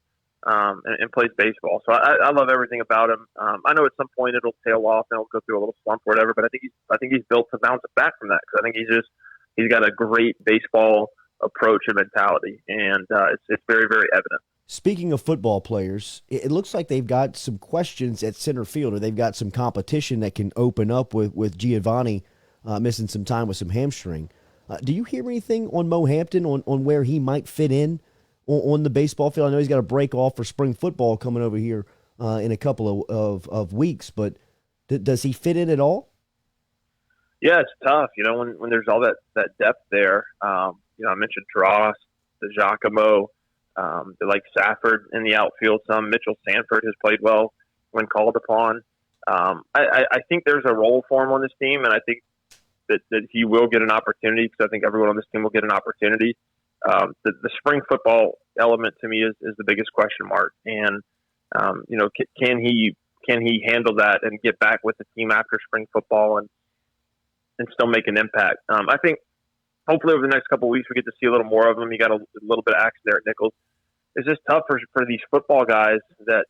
plays baseball. So I love everything about him. I know at some point it'll tail off and he'll go through a little slump or whatever, but I think he's built to bounce back from that, because I think he's got a great baseball approach and mentality, and it's very, very evident. Speaking of football players, it looks like they've got some questions at center field, or they've got some competition that can open up with Giovanni missing some time with some hamstring. Do you hear anything on Mo Hampton on where he might fit in on the baseball field? I know he's got a break off for spring football coming over here in a couple of weeks, but does he fit in at all? Yeah, it's tough. When there's all that depth there. I mentioned Dross, the Giacomo, they like Safford in the outfield. Some Mitchell Sanford has played well when called upon. I think there's a role for him on this team, and I think that he will get an opportunity because I think everyone on this team will get an opportunity. The spring football element to me is the biggest question mark, and can he handle that and get back with the team after spring football and still make an impact? I think hopefully over the next couple of weeks we get to see a little more of him. He got a little bit of action there at Nicholls. It's just tough for these football guys that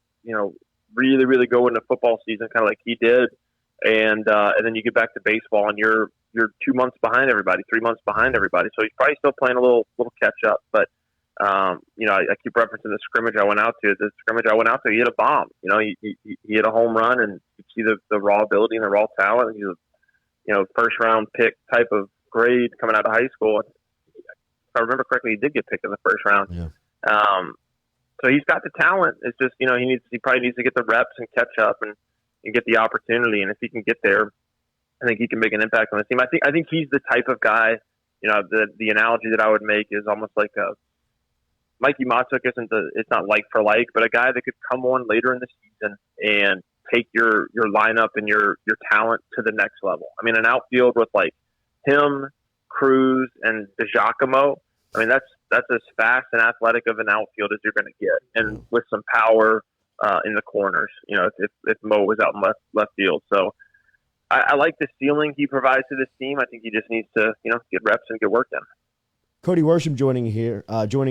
really, really go into football season kind of like he did, and then you get back to baseball and you're 2 months behind everybody, 3 months behind everybody. So he's probably still playing a little catch up. But I keep referencing the scrimmage I went out to. The scrimmage I went out to, he hit a bomb. He hit a home run, and you see the raw ability and the raw talent. He's a first round pick type of grade coming out of high school. If I remember correctly, he did get picked in the first round. Yeah. So he's got the talent. It's just he probably needs to get the reps and catch up and get the opportunity. And if he can get there, I think he can make an impact on the team. I think he's the type of guy. The analogy that I would make is almost like Mikey Matsuk it's not like for like, but a guy that could come on later in the season and take your lineup and your talent to the next level. I mean, an outfield with like him, Cruz, and DeGiacomo. I mean, that's as fast and athletic of an outfield as you're going to get, and with some power in the corners. If Mo was out in left field, so I like the ceiling he provides to this team. I think he just needs to get reps and get work done. Cody Worsham joining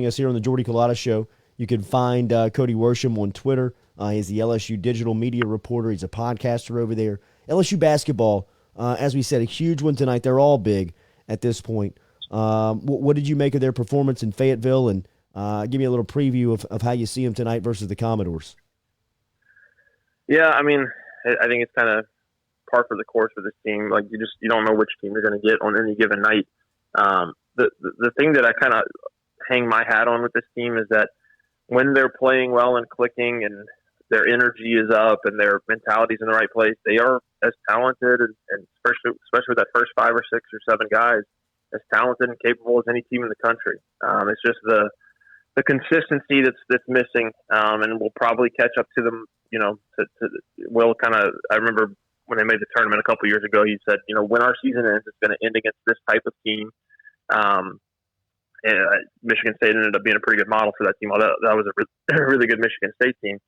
us here on the Jordy Culotta Show. You can find Cody Worsham on Twitter. He's the LSU Digital Media reporter. He's a podcaster over there. LSU Basketball, as we said, a huge one tonight. They're all big at this point. What did you make of their performance in Fayetteville? And give me a little preview of how you see them tonight versus the Commodores. Yeah, I mean, I think it's kind of par for the course for this team. Like you don't know which team you're going to get on any given night. The thing that I kind of hang my hat on with this team is that when they're playing well and clicking and their energy is up and their mentality's in the right place, they are as talented and especially with that first 5 or 6 or 7 guys, as talented and capable as any team in the country. It's just the consistency that's missing, and we'll probably catch up to them. I remember when they made the tournament a couple years ago, he said, when our season ends, it's going to end against this type of team. And Michigan State ended up being a pretty good model for that team. Although that was a really good Michigan State team.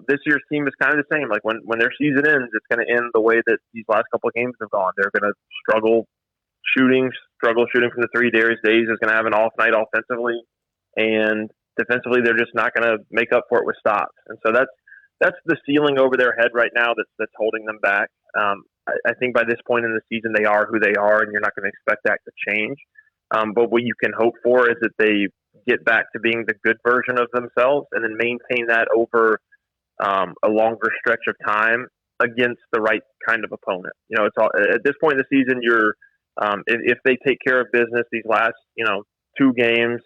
This year's team is kind of the same. Like when their season ends, it's going to end the way that these last couple of games have gone. They're going to struggle shooting from the three. Darius Days is going to have an off night offensively, and defensively they're just not going to make up for it with stops. And so that's the ceiling over their head right now that's holding them back. I think by this point in the season they are who they are, and you're not going to expect that to change. But what you can hope for is that they get back to being the good version of themselves and then maintain that over a longer stretch of time against the right kind of opponent. It's all, at this point in the season, if they take care of business these last 2 games,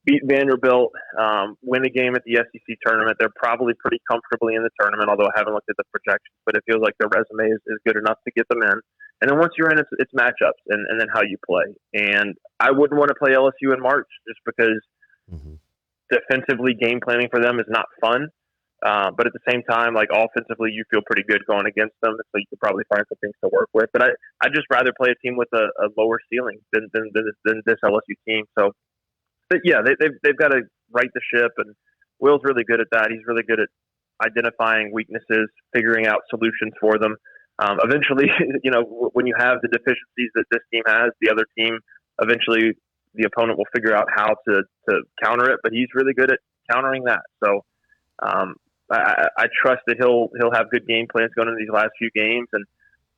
beat Vanderbilt, win a game at the SEC tournament, they're probably pretty comfortably in the tournament, although I haven't looked at the projections, but it feels like their resume is good enough to get them in. And then once you're in, it's matchups and then how you play. And I wouldn't want to play LSU in March just because defensively game planning for them is not fun. But at the same time, like offensively, you feel pretty good going against them, so you could probably find some things to work with. But I'd just rather play a team with a lower ceiling than this LSU team. So, but yeah, they've got to right the ship, and Will's really good at that. He's really good at identifying weaknesses, figuring out solutions for them. Eventually, when you have the deficiencies that this team has, the other team, eventually the opponent will figure out how to counter it. But he's really good at countering that. So I trust that he'll have good game plans going into these last few games and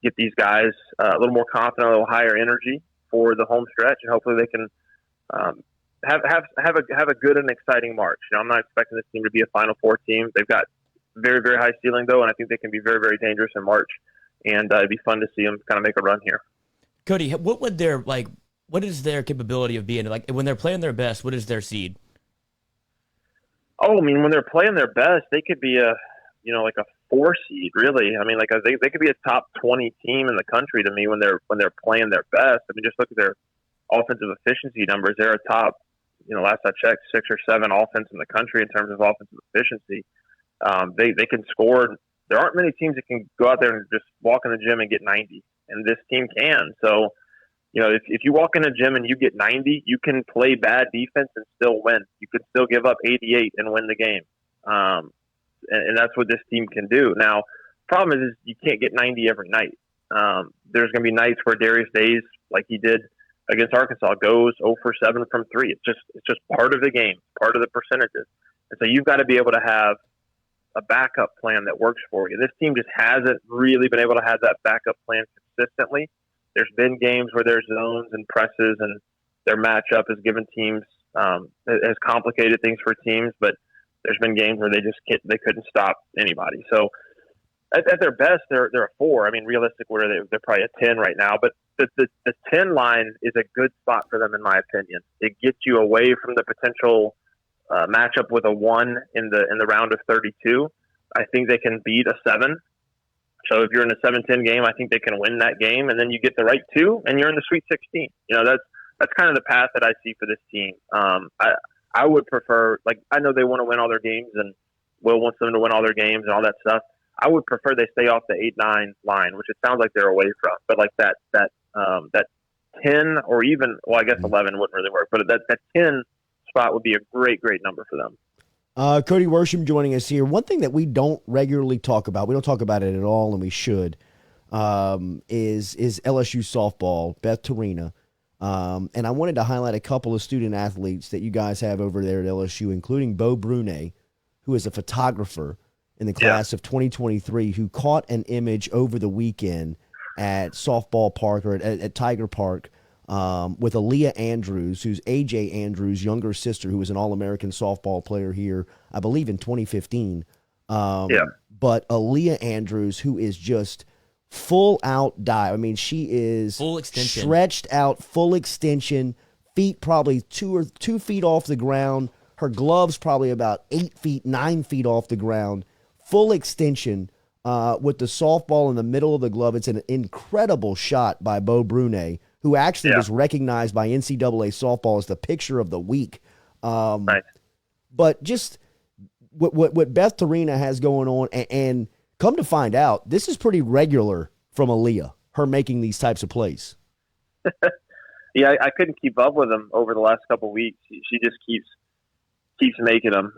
get these guys a little more confident, a little higher energy for the home stretch, and hopefully they can have a good and exciting March. I'm not expecting this team to be a Final Four team. They've got very, very high ceiling though, and I think they can be very, very dangerous in March. And it'd be fun to see them kind of make a run here. Cody, what is their capability of being like when they're playing their best? What is their seed? Oh, I mean, when they're playing their best, they could be a 4 seed, really. I mean, like they could be a top 20 team in the country to me when they're playing their best. I mean, just look at their offensive efficiency numbers. They're a top, last I checked, 6 or 7 offense in the country in terms of offensive efficiency. They can score there aren't many teams that can go out there and just walk in the gym and get 90, and this team can. So, if you walk in a gym and you get 90, you can play bad defense and still win. You can still give up 88 and win the game. And that's what this team can do. Now, problem is you can't get 90 every night. There's going to be nights where Darius Days, like he did against Arkansas, goes 0 for 7 from 3. It's just part of the game, part of the percentages. And so you've got to be able to have a backup plan that works for you. This team just hasn't really been able to have that backup plan consistently. There's been games where there's zones and presses, and their matchup has given teams has complicated things for teams. But there's been games where they couldn't stop anybody. So at their best, they're a 4. I mean, realistically, they're probably a 10 right now. But the 10 line is a good spot for them, in my opinion. It gets you away from the potential matchup with a 1 in the round of 32. I think they can beat a 7. So if you're in a 7-10 game, I think they can win that game, and then you get the right 2, and you're in the Sweet 16. That's kind of the path that I see for this team. I would prefer, I know they want to win all their games, and Will wants them to win all their games and all that stuff. I would prefer they stay off the 8-9 line, which it sounds like they're away from. But that 10 or even, well, I guess 11 wouldn't really work, but that 10 spot would be a great number for them. Cody Worsham joining us here. One thing that we don't regularly talk about, we don't talk about it at all, and we should, is LSU softball, Beth Torina. And I wanted to highlight a couple of student athletes that you guys have over there at LSU, including Bo Brunet, who is a photographer in the class of 2023, who caught an image over the weekend at Softball Park, or at Tiger Park, with Aaliyah Andrews, who's A.J. Andrews' younger sister, who was an All-American softball player here, I believe, in 2015. But Aaliyah Andrews, who is just full-out dive. I mean, she is full extension, stretched out, full extension, feet probably 2 feet off the ground. Her gloves probably about 8 feet, 9 feet off the ground. Full extension with the softball in the middle of the glove. It's an incredible shot by Bo Brunet, who actually was recognized by NCAA softball as the picture of the week. Right. But just what Beth Torina has going on, and come to find out, this is pretty regular from Aaliyah, her making these types of plays. Yeah, I couldn't keep up with them over the last couple of weeks. She just keeps making them.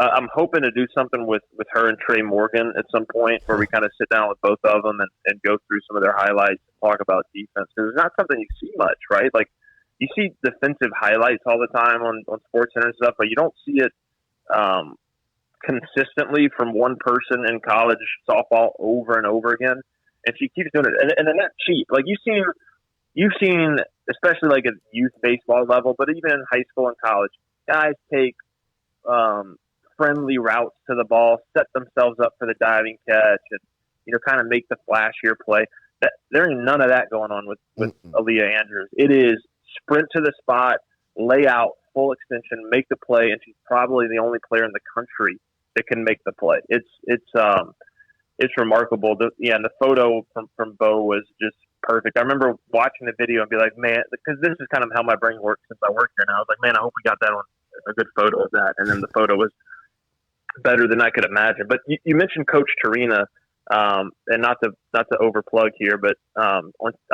I'm hoping to do something with her and Trey Morgan at some point, where we kind of sit down with both of them and go through some of their highlights and talk about defense. Because it's not something you see much, right? Like, you see defensive highlights all the time on SportsCenter and stuff, but you don't see it consistently from one person in college softball over and over again. And she keeps doing it. And they're not cheap. Like, you've seen, especially like at youth baseball level, but even in high school and college, guys take friendly routes to the ball, set themselves up for the diving catch, and kind of make the flashier play. There ain't none of that going on with Aaliyah Andrews. It is sprint to the spot, lay out, full extension, make the play, and she's probably the only player in the country that can make the play. It's remarkable. And the photo from Bo was just perfect. I remember watching the video and be like, man, because this is kind of how my brain works since I work here now. I was like, man, I hope we got that on a good photo of that. And then the photo was better than I could imagine. But you mentioned Coach Torina, and not to overplug here, but I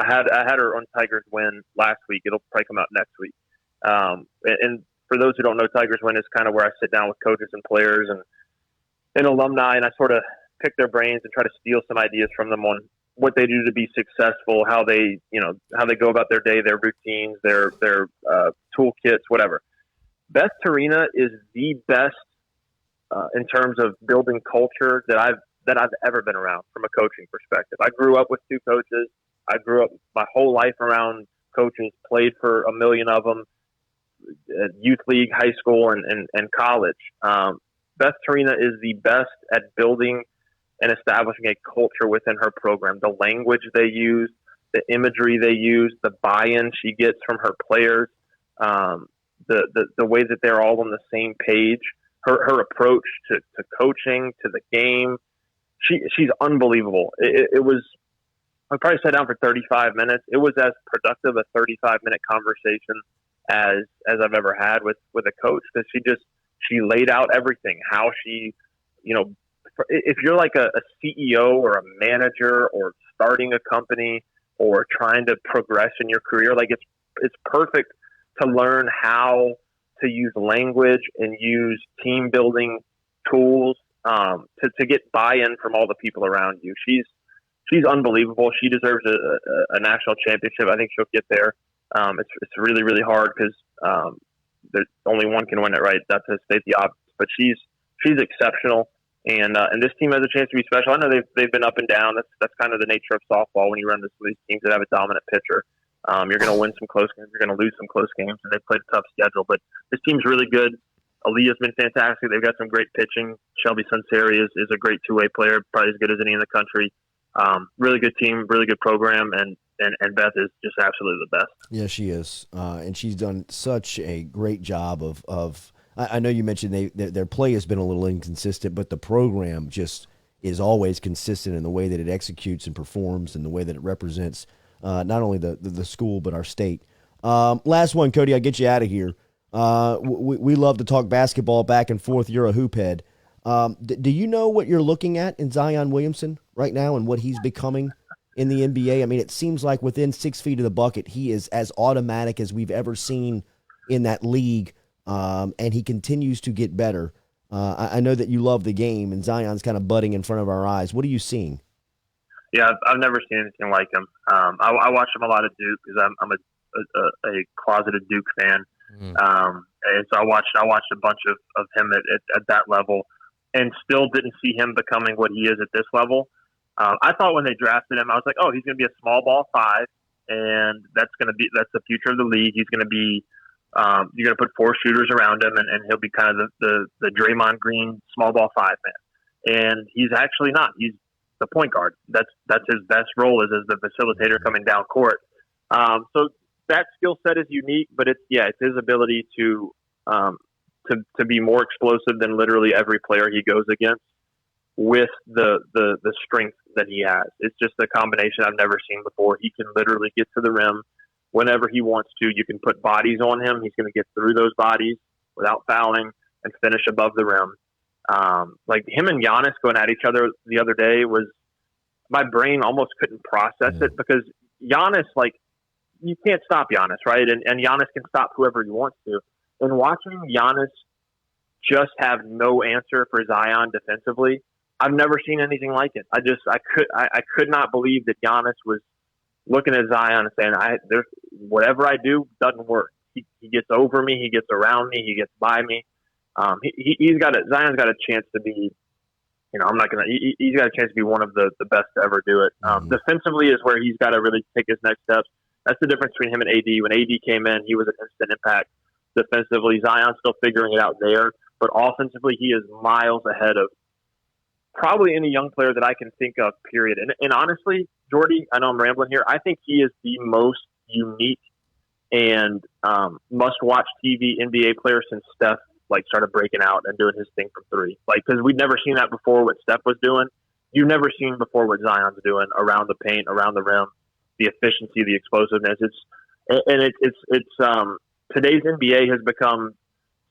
had her on Tigers Win last week. It'll probably come out next week. And for those who don't know, Tigers Win is kind of where I sit down with coaches and players and alumni, and I sort of pick their brains and try to steal some ideas from them on what they do to be successful, how they go about their day, their routines, their toolkits, whatever. Beth Torina is the best in terms of building culture that I've ever been around from a coaching perspective. I grew up with 2 coaches. I grew up my whole life around coaches, played for a million of them, youth league, high school, and college. Beth Torina is the best at building and establishing a culture within her program. The language they use, the imagery they use, the buy-in she gets from her players, the way that they're all on the same page, her approach to coaching, to the game. She's unbelievable. It was, I probably sat down for 35 minutes. It was as productive a 35-minute conversation as I've ever had with a coach, because she laid out everything, how she, if you're like a CEO or a manager or starting a company or trying to progress in your career, like it's perfect to learn how to use language and use team building tools to get buy-in from all the people around you. She's unbelievable. She deserves a national championship. I think she'll get there. It's really, really hard because there's only one can win it, right? That's to state the obvious. But she's exceptional, and this team has a chance to be special. I know they've been up and down. That's kind of the nature of softball when you run these teams that have a dominant pitcher. You're going to win some close games. You're going to lose some close games, and they've played a tough schedule. But this team's really good. Aaliyah's been fantastic. They've got some great pitching. Shelby Sunseri is a great two-way player, probably as good as any in the country. Really good team, really good program, and Beth is just absolutely the best. Yeah, she is, and she's done such a great job of. I know you mentioned their play has been a little inconsistent, but the program just is always consistent in the way that it executes and performs, and the way that it represents not only the school but our state. Last one, Cody, I'll get you out of here. We love to talk basketball back and forth. You're a hoop head. Do you know what you're looking at in Zion Williamson right now and what he's becoming in the NBA? I mean, it seems like within 6 feet of the bucket, he is as automatic as we've ever seen in that league, and he continues to get better. I know that you love the game, and Zion's kind of budding in front of our eyes. What are you seeing? Yeah, I've never seen anything like him. I watch him a lot of Duke because I'm a closeted Duke fan. And so I watched a bunch of him at that level, and still didn't see him becoming what he is at this level. I thought when they drafted him, I was like, oh, he's going to be a small ball five, and that's the future of the league. He's going to be you're going to put four shooters around him, and he'll be kind of the Draymond Green small ball five man. And he's actually not. He's the point guard. That's his best role is as the facilitator coming down court. So that skill set is unique, but it's his ability to be more explosive than literally every player he goes against with the strength that he has. It's just a combination I've never seen before. He can literally get to the rim whenever he wants to. You can put bodies on him. He's going to get through those bodies without fouling and finish above the rim. Like him and Giannis going at each other the other day was, my brain almost couldn't process it because Giannis, like, you can't stop Giannis, right? And Giannis can stop whoever he wants to. And watching Giannis just have no answer for Zion defensively, I've never seen anything like it. I could not believe that Giannis was looking at Zion and saying, whatever I do doesn't work. He gets over me, he gets around me, he gets by me. Zion's got a chance to be, he's got a chance to be one of the best to ever do it. Defensively is where he's got to really take his next steps. That's the difference between him and AD. When AD came in, he was an instant impact defensively. Zion's still figuring it out there, but offensively, he is miles ahead of probably any young player that I can think of, period. And honestly, Jordy, I know I'm rambling here. I think he is the most unique and must-watch TV NBA player since Steph started breaking out and doing his thing from three. Because we'd never seen that before what Steph was doing. You've never seen before what Zion's doing around the paint, around the rim, the efficiency, the explosiveness. It's today's NBA has become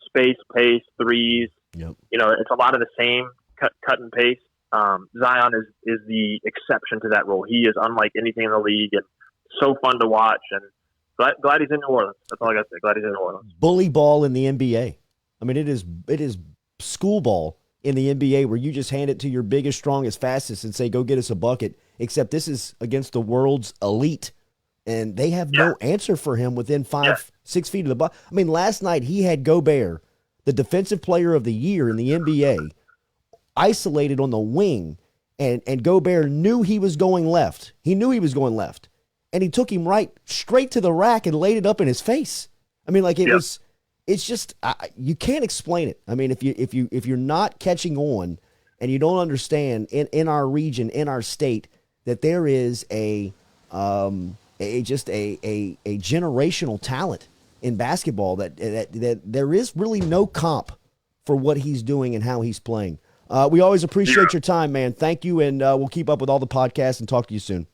space, pace, threes. Yep. It's a lot of the same cut and paste. Zion is the exception to that role. He is unlike anything in the league and so fun to watch. And glad he's in New Orleans. That's all I got to say. Glad he's in New Orleans. Bully ball in the NBA. I mean, it is school ball in the NBA where you just hand it to your biggest, strongest, fastest and say, go get us a bucket. Except this is against the world's elite, and they have no answer for him within 6 feet of the bucket. I mean, last night he had Gobert, the defensive player of the year in the NBA, isolated on the wing, and Gobert knew he was going left. He knew he was going left, and he took him straight to the rack and laid it up in his face. I mean, it's just you can't explain it. I mean, if you're not catching on and you don't understand in our region, in our state, that there is a generational talent in basketball that there is really no comp for what he's doing and how he's playing. We always appreciate your time, man. Thank you, and we'll keep up with all the podcasts and talk to you soon.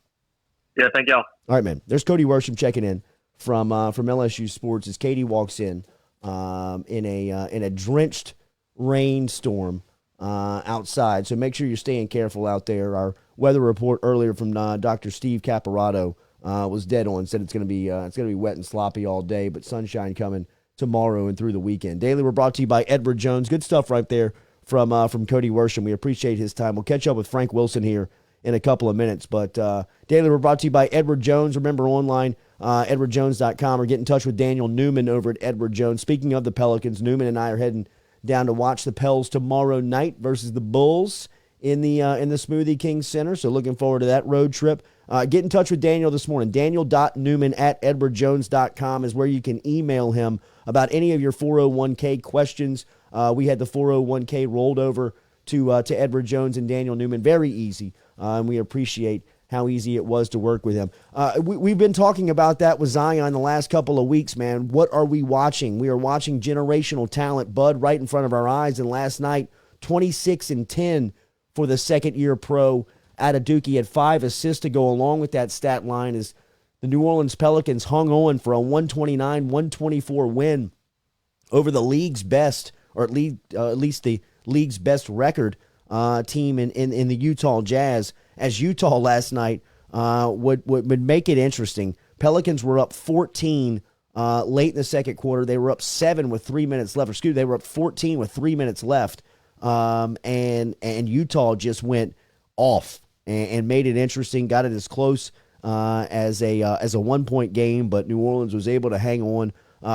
Yeah, thank y'all. All right, man. There's Cody Worsham checking in from LSU Sports as Katie walks in a drenched rainstorm outside. So make sure you're staying careful out there. Our weather report earlier from Dr. Steve Caparotta was dead on. Said it's going to be wet and sloppy all day, but sunshine coming tomorrow and through the weekend. Daily, we're brought to you by Edward Jones. Good stuff right there from Cody Worsham. We appreciate his time. We'll catch up with Frank Wilson here in a couple of minutes. But Daily, we're brought to you by Edward Jones. Remember, online, edwardjones.com, or get in touch with Daniel Newman over at Edward Jones. Speaking of the Pelicans, Newman and I are heading down to watch the Pels tomorrow night versus the Bulls in the Smoothie King Center. So looking forward to that road trip. Get in touch with Daniel this morning. Daniel.Newman@edwardjones.com is where you can email him about any of your 401k questions. We had the 401k rolled over to Edward Jones and Daniel Newman. Very easy, and we appreciate how easy it was to work with him. We've been talking about that with Zion the last couple of weeks, man. What are we watching? We are watching generational talent bud right in front of our eyes, and last night, 26-10 for the second-year pro out of Duke. He had 5 assists to go along with that stat line as the New Orleans Pelicans hung on for a 129-124 win over the league's best, or at least the league's best record team in the Utah Jazz, as Utah last night would make it interesting. Pelicans were up 14 late in the second quarter. They were up 7 with 3 minutes left. They were up 14 with 3 minutes left, and Utah just went off and made it interesting. Got it as close as a 1-point game, but New Orleans was able to hang on.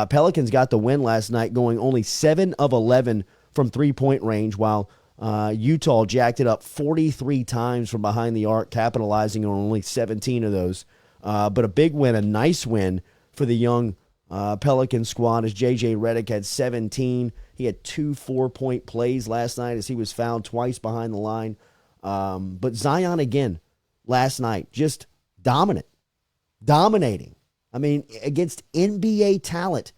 Pelicans got the win last night, going only 7 of 11 from 3-point range, while Utah jacked it up 43 times from behind the arc, capitalizing on only 17 of those. But a big win, a nice win for the young Pelican squad, as J.J. Redick had 17. He had 2 4-point plays last night as he was fouled twice behind the line. But Zion again last night, just dominating. I mean, against NBA talent,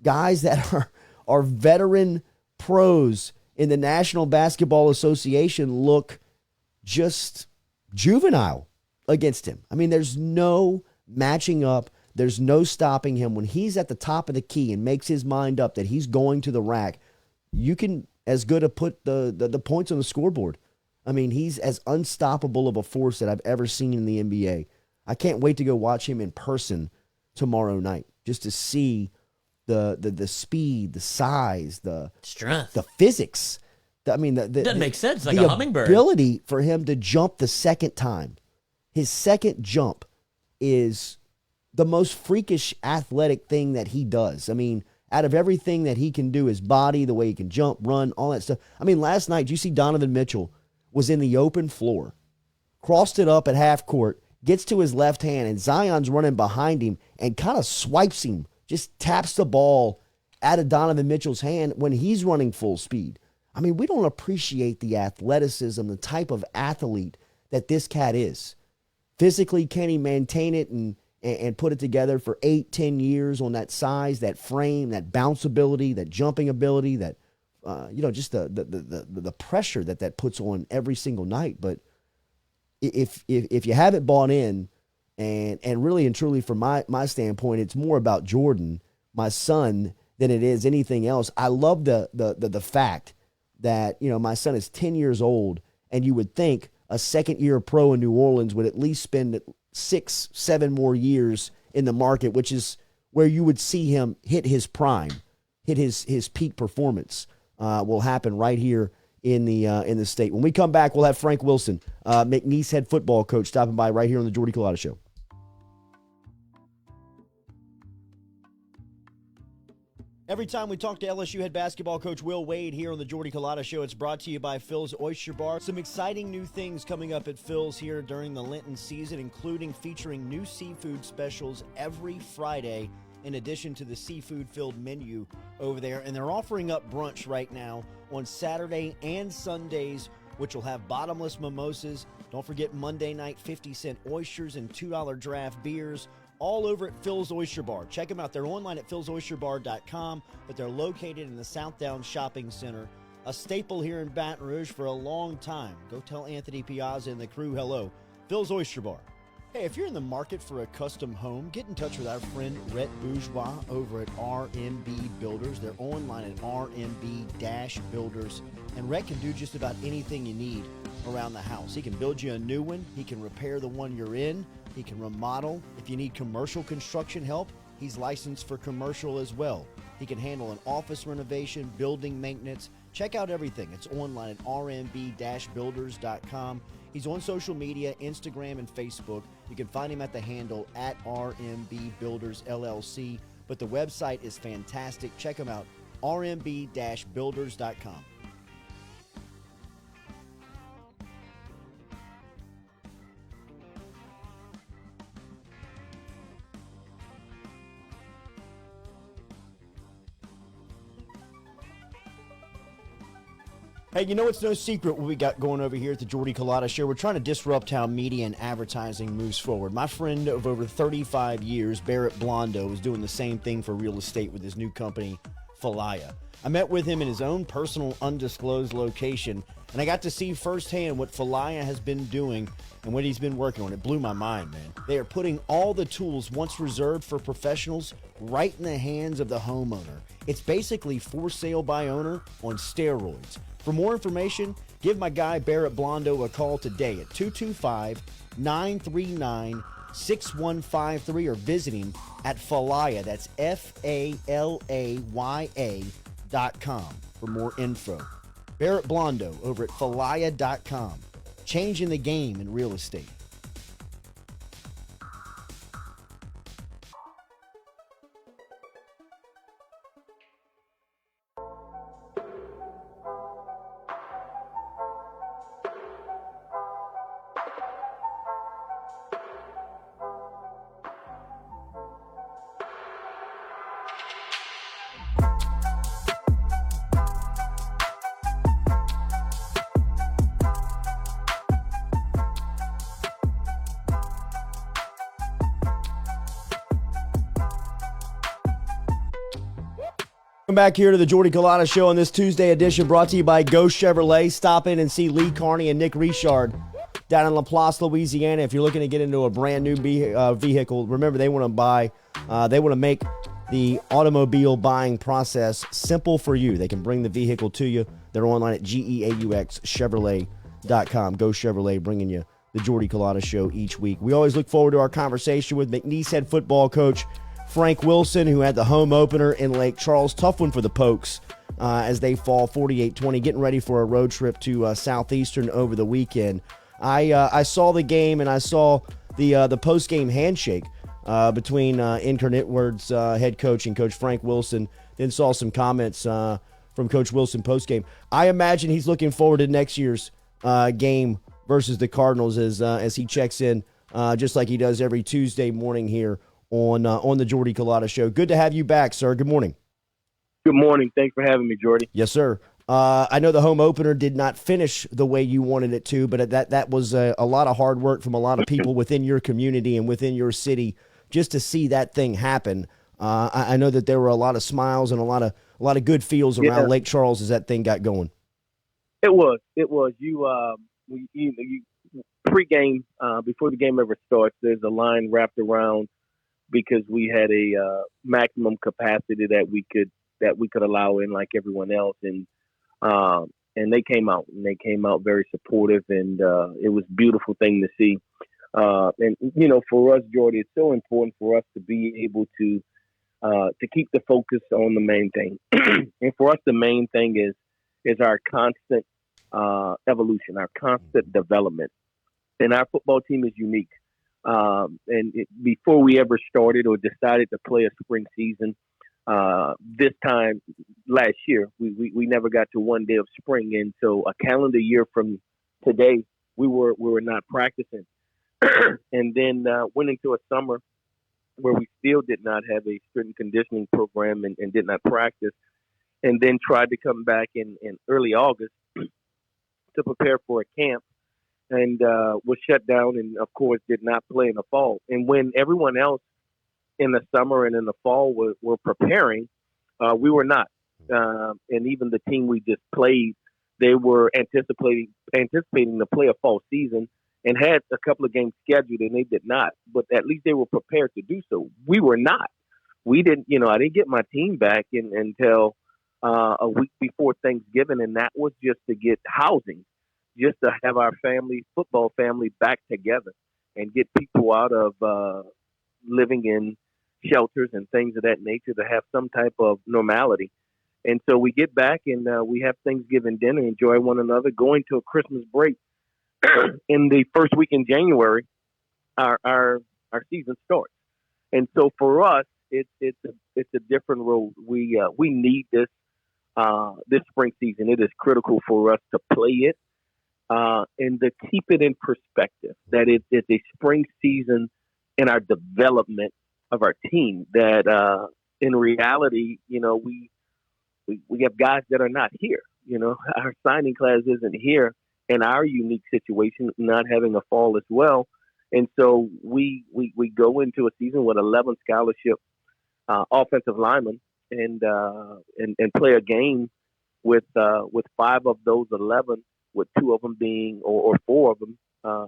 guys that are veteran pros in the National Basketball Association, look just juvenile against him. I mean, there's no matching up. There's no stopping him. When he's at the top of the key and makes his mind up that he's going to the rack, you can as good as put the points on the scoreboard. I mean, he's as unstoppable of a force that I've ever seen in the NBA. I can't wait to go watch him in person tomorrow night, just to see the speed, the size, the strength, the physics. It doesn't make sense, like a hummingbird. The ability for him to jump the second time. His second jump is the most freakish athletic thing that he does. I mean, out of everything that he can do, his body, the way he can jump, run, all that stuff. I mean, last night, did you see Donovan Mitchell was in the open floor, crossed it up at half court, gets to his left hand, and Zion's running behind him and kind of swipes him, just taps the ball out of Donovan Mitchell's hand when he's running full speed. I mean, we don't appreciate the athleticism, the type of athlete that this cat is. Physically, can he maintain it and put it together for 8-10 years on that size, that frame, that bounce ability, that jumping ability, that just the pressure that puts on every single night. But if you haven't bought in, and really and truly from my standpoint, it's more about Jordan, my son, than it is anything else. I love the fact that, my son is 10 years old, and you would think a second-year pro in New Orleans would at least spend 6-7 more years in the market, which is where you would see him hit his prime, hit his peak performance. Will happen right here in the state. When we come back, we'll have Frank Wilson, McNeese head football coach, stopping by right here on the Jordy Culotta Show. Every time we talk to LSU head basketball coach Will Wade here on the Jordy Culotta Show, it's brought to you by Phil's Oyster Bar. Some exciting new things coming up at Phil's here during the Lenten season, including featuring new seafood specials every Friday, in addition to the seafood-filled menu over there. And they're offering up brunch right now on Saturday and Sundays, which will have bottomless mimosas. Don't forget Monday night 50-cent oysters and $2 draft beers, all over at Phil's Oyster Bar. Check them out. They're online at philsoysterbar.com, but they're located in the South Downs Shopping Center, a staple here in Baton Rouge for a long time. Go tell Anthony Piazza and the crew hello. Phil's Oyster Bar. Hey, if you're in the market for a custom home, get in touch with our friend Rhett Bourgeois over at RMB Builders. They're online at RMB-Builders, and Rhett can do just about anything you need around the house. He can build you a new one. He can repair the one you're in. He can remodel. If you need commercial construction help, he's licensed for commercial as well. He can handle an office renovation, building maintenance. Check out everything. It's online at rmb-builders.com. He's on social media, Instagram and Facebook. You can find him at the handle at RMB Builders LLC. But the website is fantastic. Check him out, rmb-builders.com. Hey, you know it's no secret what we got going over here at the Jordy Culotta Show. We're trying to disrupt how media and advertising moves forward. My friend of over 35 years, Barrett Blondo, is doing the same thing for real estate with his new company, Falaya. I met with him in his own personal undisclosed location, and I got to see firsthand what Falaya has been doing and what he's been working on. It blew my mind, man. They are putting all the tools once reserved for professionals right in the hands of the homeowner. It's basically for sale by owner on steroids. For more information, give my guy Barrett Blondo a call today at 225-939-6153 or visit him at Falaya. That's FALAYA.com for more info. Barrett Blondo over at Falaya.com. Changing the game in real estate. Welcome back here to the Jordy Culotta Show on this Tuesday edition, brought to you by Go Chevrolet. Stop in and see Lee Carney and Nick Richard down in LaPlace, Louisiana. If you're looking to get into a brand new vehicle, remember they want to make the automobile buying process simple for you. They can bring the vehicle to you. They're online at GEAUXChevrolet.com. Go Chevrolet, bringing you the Jordy Culotta Show each week. We always look forward to our conversation with McNeese head football coach Frank Wilson, who had the home opener in Lake Charles. Tough one for the Pokes as they fall 48-20, getting ready for a road trip to Southeastern over the weekend. I saw the game, and I saw the post-game handshake between Incarnate Word's head coach and Coach Frank Wilson. Then saw some comments from Coach Wilson post-game. I imagine he's looking forward to next year's game versus the Cardinals as he checks in just like he does every Tuesday morning here on the Jordy Culotta Show. Good to have you back, sir. Good morning. Good morning. Thanks for having me, Jordy. Yes, sir. I know the home opener did not finish the way you wanted it to, but that was a lot of hard work from a lot of people within your community and within your city just to see that thing happen. I know that there were a lot of smiles and a lot of good feels around Lake Charles as that thing got going. It was. You pregame before the game ever starts. There's a line wrapped around because we had a maximum capacity that we could allow in like everyone else, and they came out very supportive, and it was a beautiful thing to see. And for us, Jordy, it's so important for us to be able to keep the focus on the main thing. And for us, the main thing is our constant evolution, our constant development. And our football team is unique. Before we ever started or decided to play a spring season, this time last year, we never got to one day of spring. And so a calendar year from today, we were not practicing. And then went into a summer where we still did not have a strength and conditioning program and did not practice. And then tried to come back in early August to prepare for a camp. And was shut down and, of course, did not play in the fall. And when everyone else in the summer and in the fall were preparing, we were not. And even the team we just played, they were anticipating to play a fall season, and had a couple of games scheduled, and they did not. But at least they were prepared to do so. We were not. We didn't. I didn't get my team back until a week before Thanksgiving, and that was just to get housing, just to have our football family back together and get people out of living in shelters and things of that nature to have some type of normality. And so we get back and we have Thanksgiving dinner, enjoy one another, going to a Christmas break. In the first week in January, our season starts. And so for us, it's a different road. We need this spring season. It is critical for us to play it and to keep it in perspective. That it's a spring season in our development of our team. That in reality, we have guys that are not here. Our signing class isn't here in our unique situation, not having a fall as well. And so we go into a season with 11 scholarship offensive linemen and play a game with 5 of those 11, with 2 of them being or 4 of them,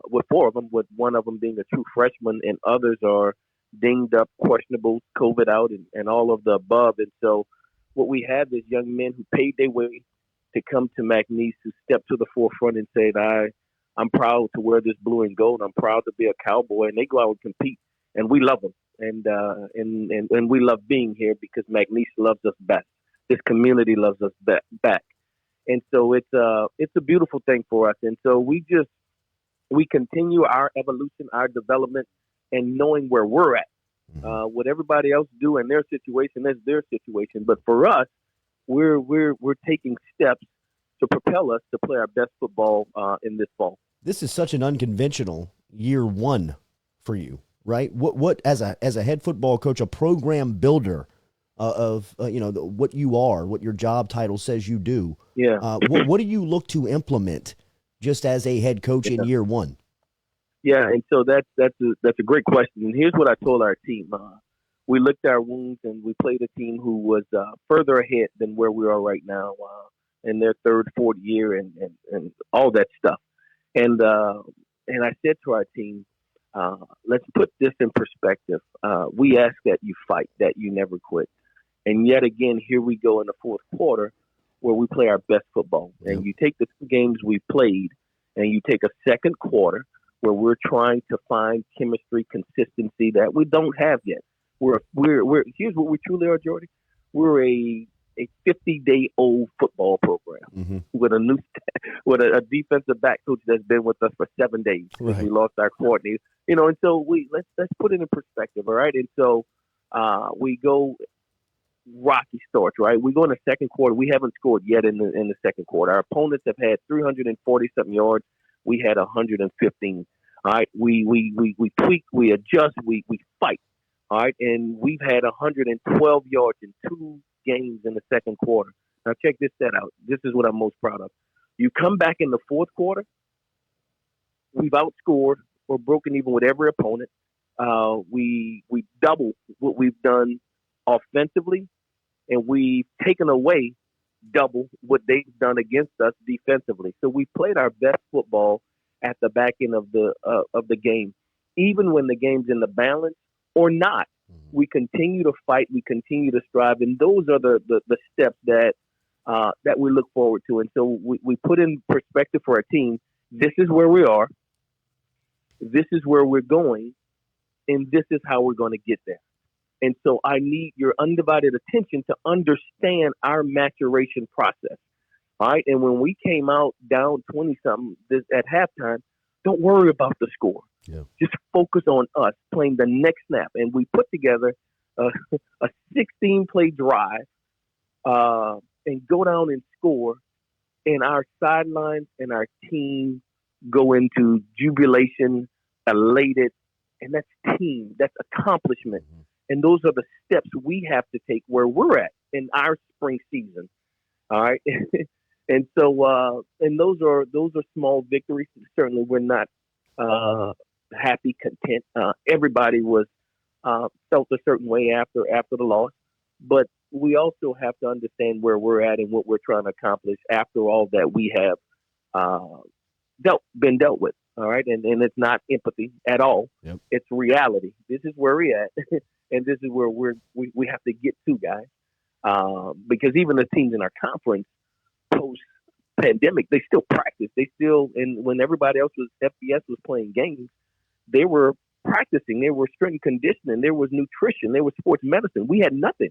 with 4 of them, with 1 of them being a true freshman, and others are dinged up, questionable, COVID out, and all of the above. And so what we have is young men who paid their way to come to McNeese, who stepped to the forefront and said, I'm proud to wear this blue and gold. I'm proud to be a Cowboy. And they go out and compete, and we love them. And we love being here because McNeese loves us back. This community loves us back. And so it's a beautiful thing for us. And so we continue our evolution, our development, and knowing where we're at. What everybody else do in their situation, that's their situation. But for us, we're taking steps to propel us to play our best football in this fall. This is such an unconventional year one for you, right? What as a head football coach, a program builder of what you are, what your job title says you do. Yeah. What do you look to implement just as a head coach in year one? Yeah, and so that's a great question. And here's what I told our team. We licked our wounds, and we played a team who was further ahead than where we are right now in their 3rd, 4th year and all that stuff. And I said to our team, let's put this in perspective. We ask that you fight, that you never quit. And yet again, here we go in the 4th quarter where we play our best football. And you take the 2 games we played, and you take a 2nd quarter where we're trying to find chemistry, consistency that we don't have yet. We're here's what we truly are, Jordy. We're a 50-day-old football program with a defensive back coach that's been with us for 7 days. Right. We lost our coordinator, and so let's put it in perspective, all right? And so we go rocky starts, right? We go in the 2nd quarter. We haven't scored yet in the 2nd quarter. Our opponents have had 340-something yards. We had 115. All right, we tweak, we adjust, we fight. All right, and we've had 112 yards in 2 games in the 2nd quarter. Now check this out. This is what I'm most proud of. You come back in the 4th quarter, we've outscored or broken even with every opponent. We double what we've done offensively, and we've taken away double what they've done against us defensively. So we played our best football at the back end of the game, even when the game's in the balance or not. We continue to fight, we continue to strive, and those are the steps that we look forward to. And so we put in perspective for our team. This is where we are. This is where we're going, and this is how we're going to get there. And so I need your undivided attention to understand our maturation process. All right. And when we came out down 20-something at halftime, don't worry about the score. Yeah. Just focus on us playing the next snap. And we put together a 16-play drive and go down and score. And our sidelines and our team go into jubilation, elated. And that's team. That's accomplishment. Mm-hmm. And those are the steps we have to take where we're at in our spring season. All right. And so, and those are small victories. Certainly we're not happy, content. Everybody was felt a certain way after the loss, but we also have to understand where we're at and what we're trying to accomplish after all that we have been dealt with. All right, and it's not empathy at all. Yep. It's reality. This is where we're at, and this is where we have to get to, guys. Because even the teams in our conference post pandemic, they still practice. They still, and when everybody else FBS was playing games, they were practicing. There was strength and conditioning. There was nutrition. There was sports medicine. We had nothing.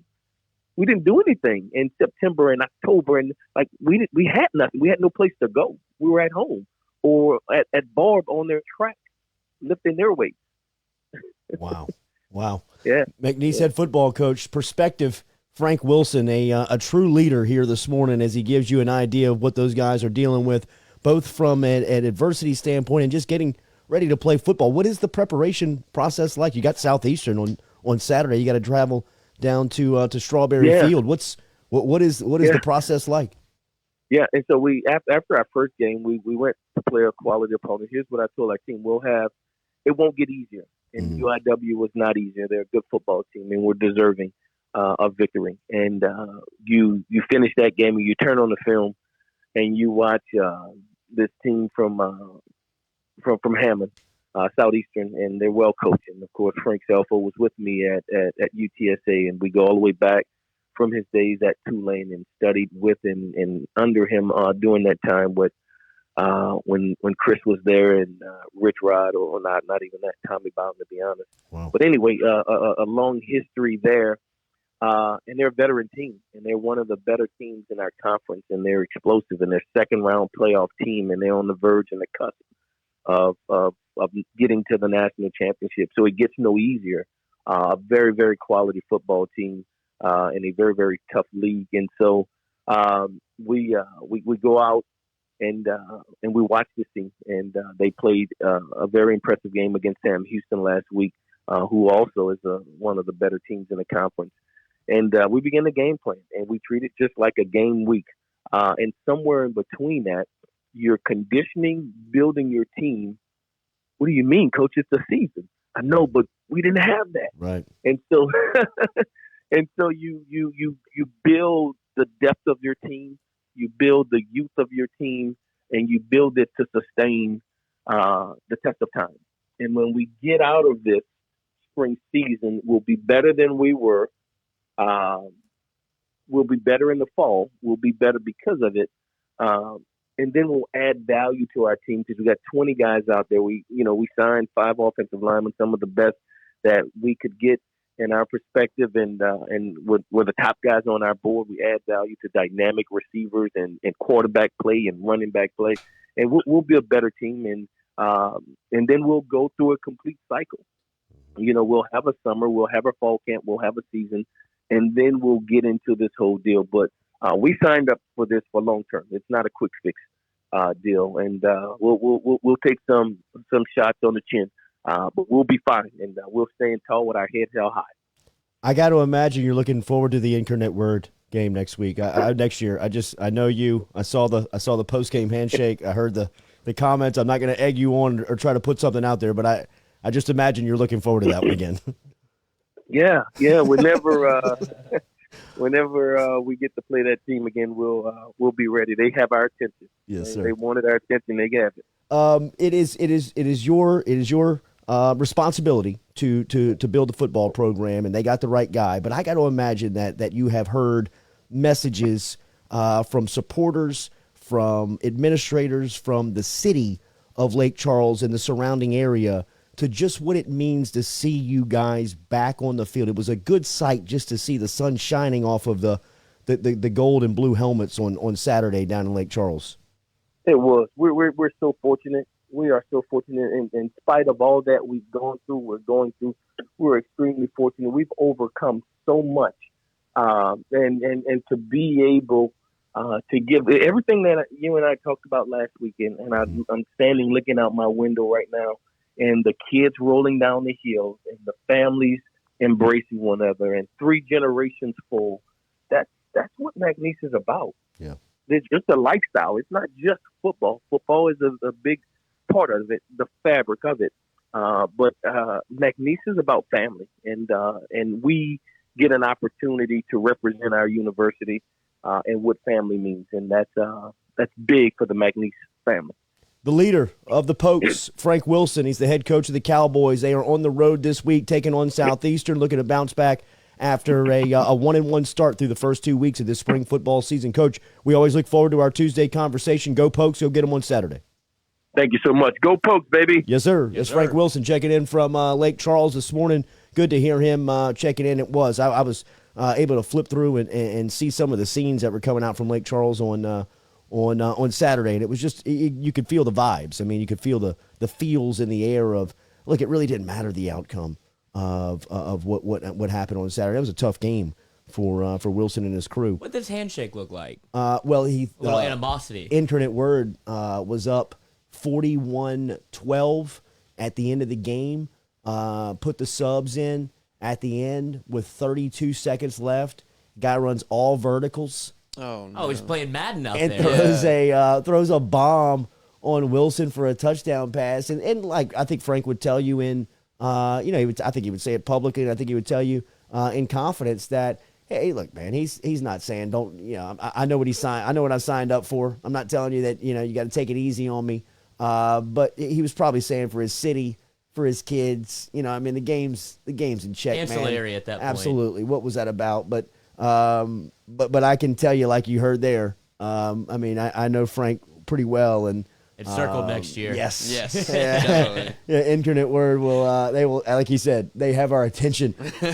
We didn't do anything in September and October, and we had nothing. We had no place to go. We were at home or at Barb on their track, lifting their weights. Wow. Yeah. McNeese head football coach, perspective. Frank Wilson, a true leader here this morning as he gives you an idea of what those guys are dealing with, both from an adversity standpoint and just getting ready to play football. What is the preparation process like? You got Southeastern on Saturday. You got to travel down to Strawberry Field. What is the process like? Yeah, and so we after our first game, we went to play a quality opponent. Here's what I told our team: it won't get easier. And UIW was not easier. They're a good football team, and we're deserving of victory. And you finish that game, and you turn on the film, and you watch this team from Hammond, Southeastern, and they're well coached. And of course, Frank Selfo was with me at UTSA, and we go all the way back from his days at Tulane and studied with and under him during that time with when Chris was there and Rich Rod, or not even that, Tommy Bowden, to be honest. Wow. But anyway, a long history there. And they're a veteran team, and they're one of the better teams in our conference, and they're explosive, and they're second-round playoff team, and they're on the verge and the cusp of getting to the national championship. So it gets no easier. A very, very quality football team in a very, very tough league. And so we go out and we watch this team, and they played a very impressive game against Sam Houston last week, who also is one of the better teams in the conference. And we began the game plan, and we treat it just like a game week. And somewhere in between that, you're conditioning, building your team. What do you mean, Coach? It's the season. I know, but we didn't have that. Right. And so, you build the depth of your team, you build the youth of your team, and you build it to sustain the test of time. And when we get out of this spring season, we'll be better than we were. We'll be better in the fall. We'll be better because of it. And then we'll add value to our team because we got 20 guys out there. We signed 5 offensive linemen, some of the best that we could get in our perspective. And we're the top guys on our board. We add value to dynamic receivers and quarterback play and running back play. And we'll be a better team. And then we'll go through a complete cycle. We'll have a summer, we'll have a fall camp, we'll have a season, and then we'll get into this whole deal. But we signed up for this for long term. It's not a quick fix deal, and we'll take some shots on the chin, but we'll be fine, and we'll stand tall with our heads held high. I got to imagine you're looking forward to the Incarnate Word game next week, next year. I know you. I saw the post game handshake. I heard the comments. I'm not going to egg you on or try to put something out there, but I just imagine you're looking forward to that one again. Yeah. Whenever we get to play that team again, we'll be ready. They have our attention. Yes, sir. They wanted our attention. They have it. It is your responsibility to build a football program, and they got the right guy. But I got to imagine that you have heard messages from supporters, from administrators, from the city of Lake Charles and the surrounding area, to just what it means to see you guys back on the field. It was a good sight just to see the sun shining off of the gold and blue helmets on Saturday down in Lake Charles. It was. We're so fortunate. We are so fortunate. In spite of all that we're going through, we're extremely fortunate. We've overcome so much. And to be able to give everything that you and I talked about last weekend, and I'm standing looking out my window right now, and the kids rolling down the hills, and the families embracing one another, and 3 generations full. That's what McNeese is about. Yeah, it's just a lifestyle. It's not just football. Football is a big part of it, the fabric of it. But McNeese is about family, and we get an opportunity to represent our university and what family means, and that's big for the McNeese family. The leader of the Pokes, Frank Wilson, he's the head coach of the Cowboys. They are on the road this week, taking on Southeastern, looking to bounce back after a 1-1 start through the first 2 weeks of this spring football season. Coach, we always look forward to our Tuesday conversation. Go Pokes, you'll get them on Saturday. Thank you so much. Go Pokes, baby. Yes, sir. It's Frank Wilson checking in from Lake Charles this morning. Good to hear him checking in. It was. I was able to flip through and see some of the scenes that were coming out from Lake Charles on Saturday, and it was just you could feel the vibes. I mean, you could feel the feels in the air of, look, it really didn't matter the outcome of what happened on Saturday. It was a tough game for Wilson and his crew. What does handshake look like? Well, a little animosity. Incarnate Word was up 41-12 at the end of the game. Put the subs in at the end with 32 seconds left. Guy runs all verticals. Oh, no. Oh, he's playing Madden out and there. Throws a bomb on Wilson for a touchdown pass. And like I think Frank would tell you I think he would say it publicly, and I think he would tell you in confidence that, hey, look, man, he's not saying I know what he signed. I know what I signed up for. I'm not telling you that, you got to take it easy on me. But he was probably saying for his city, for his kids, the game's in check, ancillary man. At that point. Absolutely. What was that about? But I can tell you, like you heard there, I know Frank pretty well, and it's circled next year. Yes. Definitely. Yeah, Incarnate Word they will, like he said, they have our attention. They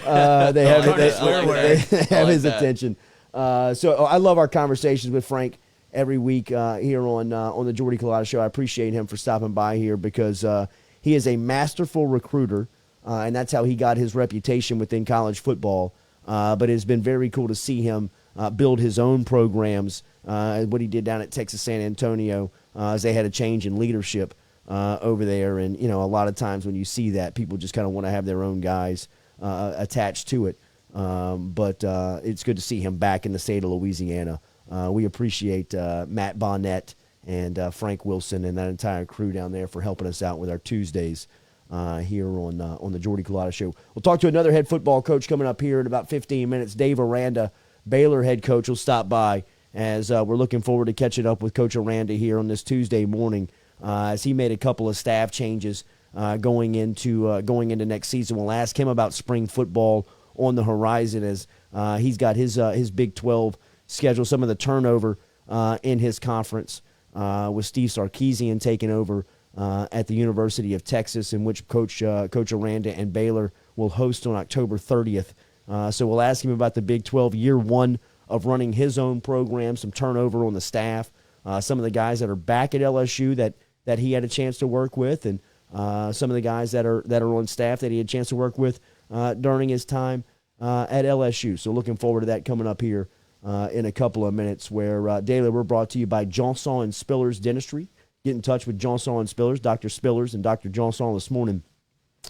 have his attention. So I love our conversations with Frank every week here on the Jordy Culotta Show. I appreciate him for stopping by here because he is a masterful recruiter, and that's how he got his reputation within college football. But it's been very cool to see him build his own programs, what he did down at Texas San Antonio as they had a change in leadership over there. And, a lot of times when you see that, people just kind of want to have their own guys attached to it. But it's good to see him back in the state of Louisiana. We appreciate Matt Bonnet and Frank Wilson and that entire crew down there for helping us out with our Tuesdays here on the Jordy Culotta Show. We'll talk to another head football coach coming up here in about 15 minutes. Dave Aranda, Baylor head coach, will stop by as we're looking forward to catching up with Coach Aranda here on this Tuesday morning as he made a couple of staff changes going into next season. We'll ask him about spring football on the horizon as he's got his Big 12 schedule, some of the turnover in his conference with Steve Sarkisian taking over at the University of Texas, in which Coach Aranda and Baylor will host on October 30th. So we'll ask him about the Big 12 year one of running his own program, some turnover on the staff, some of the guys that are back at LSU that he had a chance to work with, and some of the guys that are on staff that he had a chance to work with during his time at LSU. So looking forward to that coming up here in a couple of minutes, where daily we're brought to you by Johnson and Spillers Dentistry. Get in touch with Johnson and Spillers, Dr. Spillers and Dr. Johnson this morning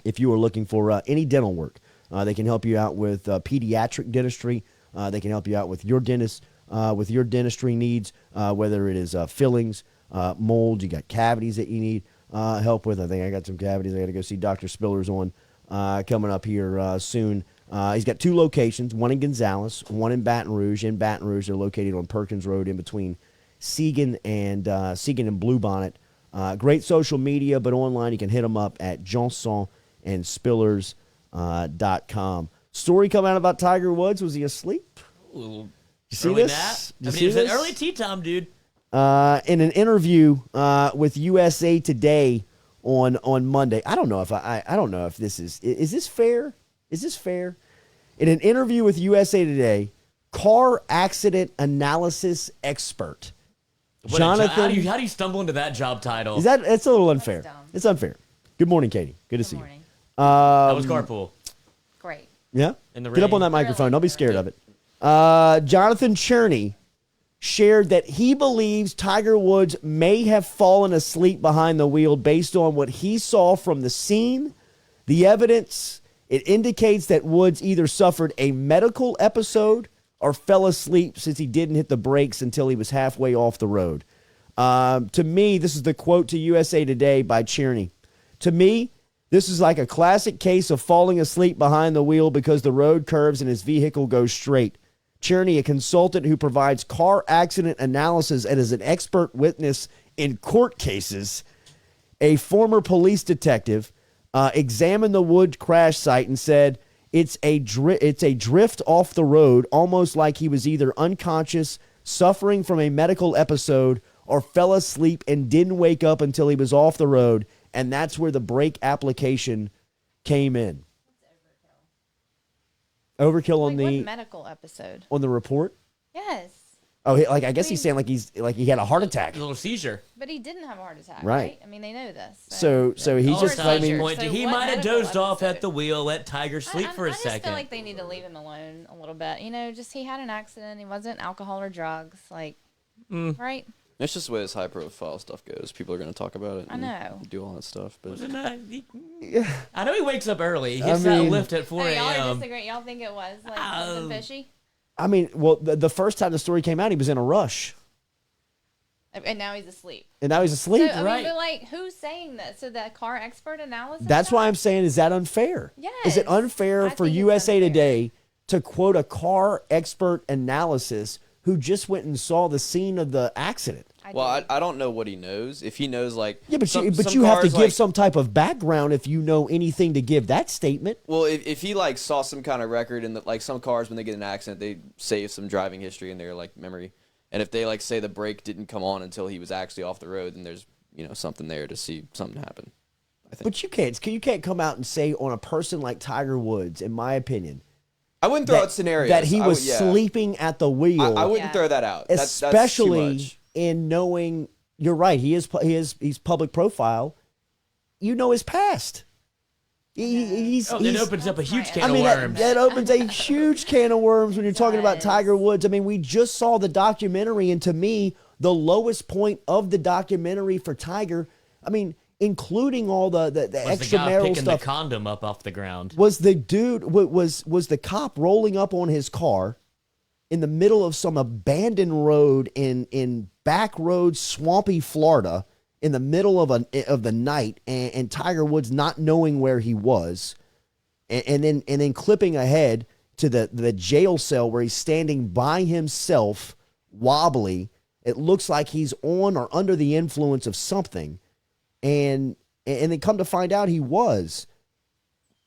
if you are looking for any dental work. They can help you out with pediatric dentistry. They can help you out with your dentist, with your dentistry needs, whether it is fillings, mold, you got cavities that you need help with. I think I got some cavities I got to go see Dr. Spillers on coming up here soon. He's got two locations, one in Gonzales, one in Baton Rouge. In Baton Rouge, they're located on Perkins Road in between Segan and Bluebonnet. Great social media, but online you can hit them up at johnsonandspillers.com. Story coming out about Tiger Woods. Was he asleep? Ooh, you see this? It was an early tea time, dude. In an interview with USA Today on Monday, I don't know if this is this fair? Is this fair? In an interview with USA Today, car accident analysis expert Jonathan. How do you stumble into that job title? It's a little unfair. It's unfair. Good morning, Katie. Good to see you. That was carpool. Great. Yeah? In the Get up rain. on that microphone. Don't be scared of it. Jonathan Cherney shared that he believes Tiger Woods may have fallen asleep behind the wheel based on what he saw from the scene, the evidence. It indicates that Woods either suffered a medical episode or fell asleep since he didn't hit the brakes until he was halfway off the road. To me, this is the quote to USA Today by Cherney. To me, this is like a classic case of falling asleep behind the wheel because the road curves and his vehicle goes straight. Cherney, a consultant who provides car accident analysis and is an expert witness in court cases, A former police detective examined the Wood crash site and said it's a drift off the road, almost like he was either unconscious, suffering from a medical episode, or fell asleep and didn't wake up until he was off the road, and that's where the brake application came in. Overkill on what medical episode? On the report? Yes. Oh, I guess he's saying he had a heart attack. A little seizure. But he didn't have a heart attack, right? right? I mean, they know this. So he's just he might have dozed off at the wheel, let Tiger sleep for a second. I just feel like they need to leave him alone a little bit. Just he had an accident. He wasn't alcohol or drugs, right? It's just the way this high-profile stuff goes. People are going to talk about it. I know. Do all that stuff. But I know he wakes up early. He hits that lift at 4 a.m. Y'all are disagreeing. Y'all think it was something fishy? I mean, well, the first time the story came out, he was in a rush. And now he's asleep. So, right. But who's saying that? So the car expert analysis? That's why I'm saying, is that unfair? Yes. Is it unfair for USA Today to quote a car expert analysis who just went and saw the scene of the accident? I don't know what he knows. If he knows, but you have to give some type of background if you know anything to give that statement. Well, if he saw some kind of record in some cars when they get in an accident, they save some driving history in their memory, and if they say the brake didn't come on until he was actually off the road, then there's something there to see something happen. I think. But you can't come out and say on a person like Tiger Woods, in my opinion. I wouldn't throw out scenarios that he was sleeping at the wheel. I wouldn't throw that out, especially that's too much. In knowing. You're right. He's public profile. His past. It opens up a huge can of worms. That opens a huge can of worms when you're talking about Tiger Woods. I mean, we just saw the documentary, and to me, the lowest point of the documentary for Tiger, I mean, including all the extramarital picking stuff, the condom up off the ground, was the dude was the cop rolling up on his car in the middle of some abandoned road in back road, swampy Florida, in the middle of the night, and Tiger Woods not knowing where he was, and then clipping ahead to the jail cell where he's standing by himself, wobbly. It looks like he's on or under the influence of something, and then come to find out he was.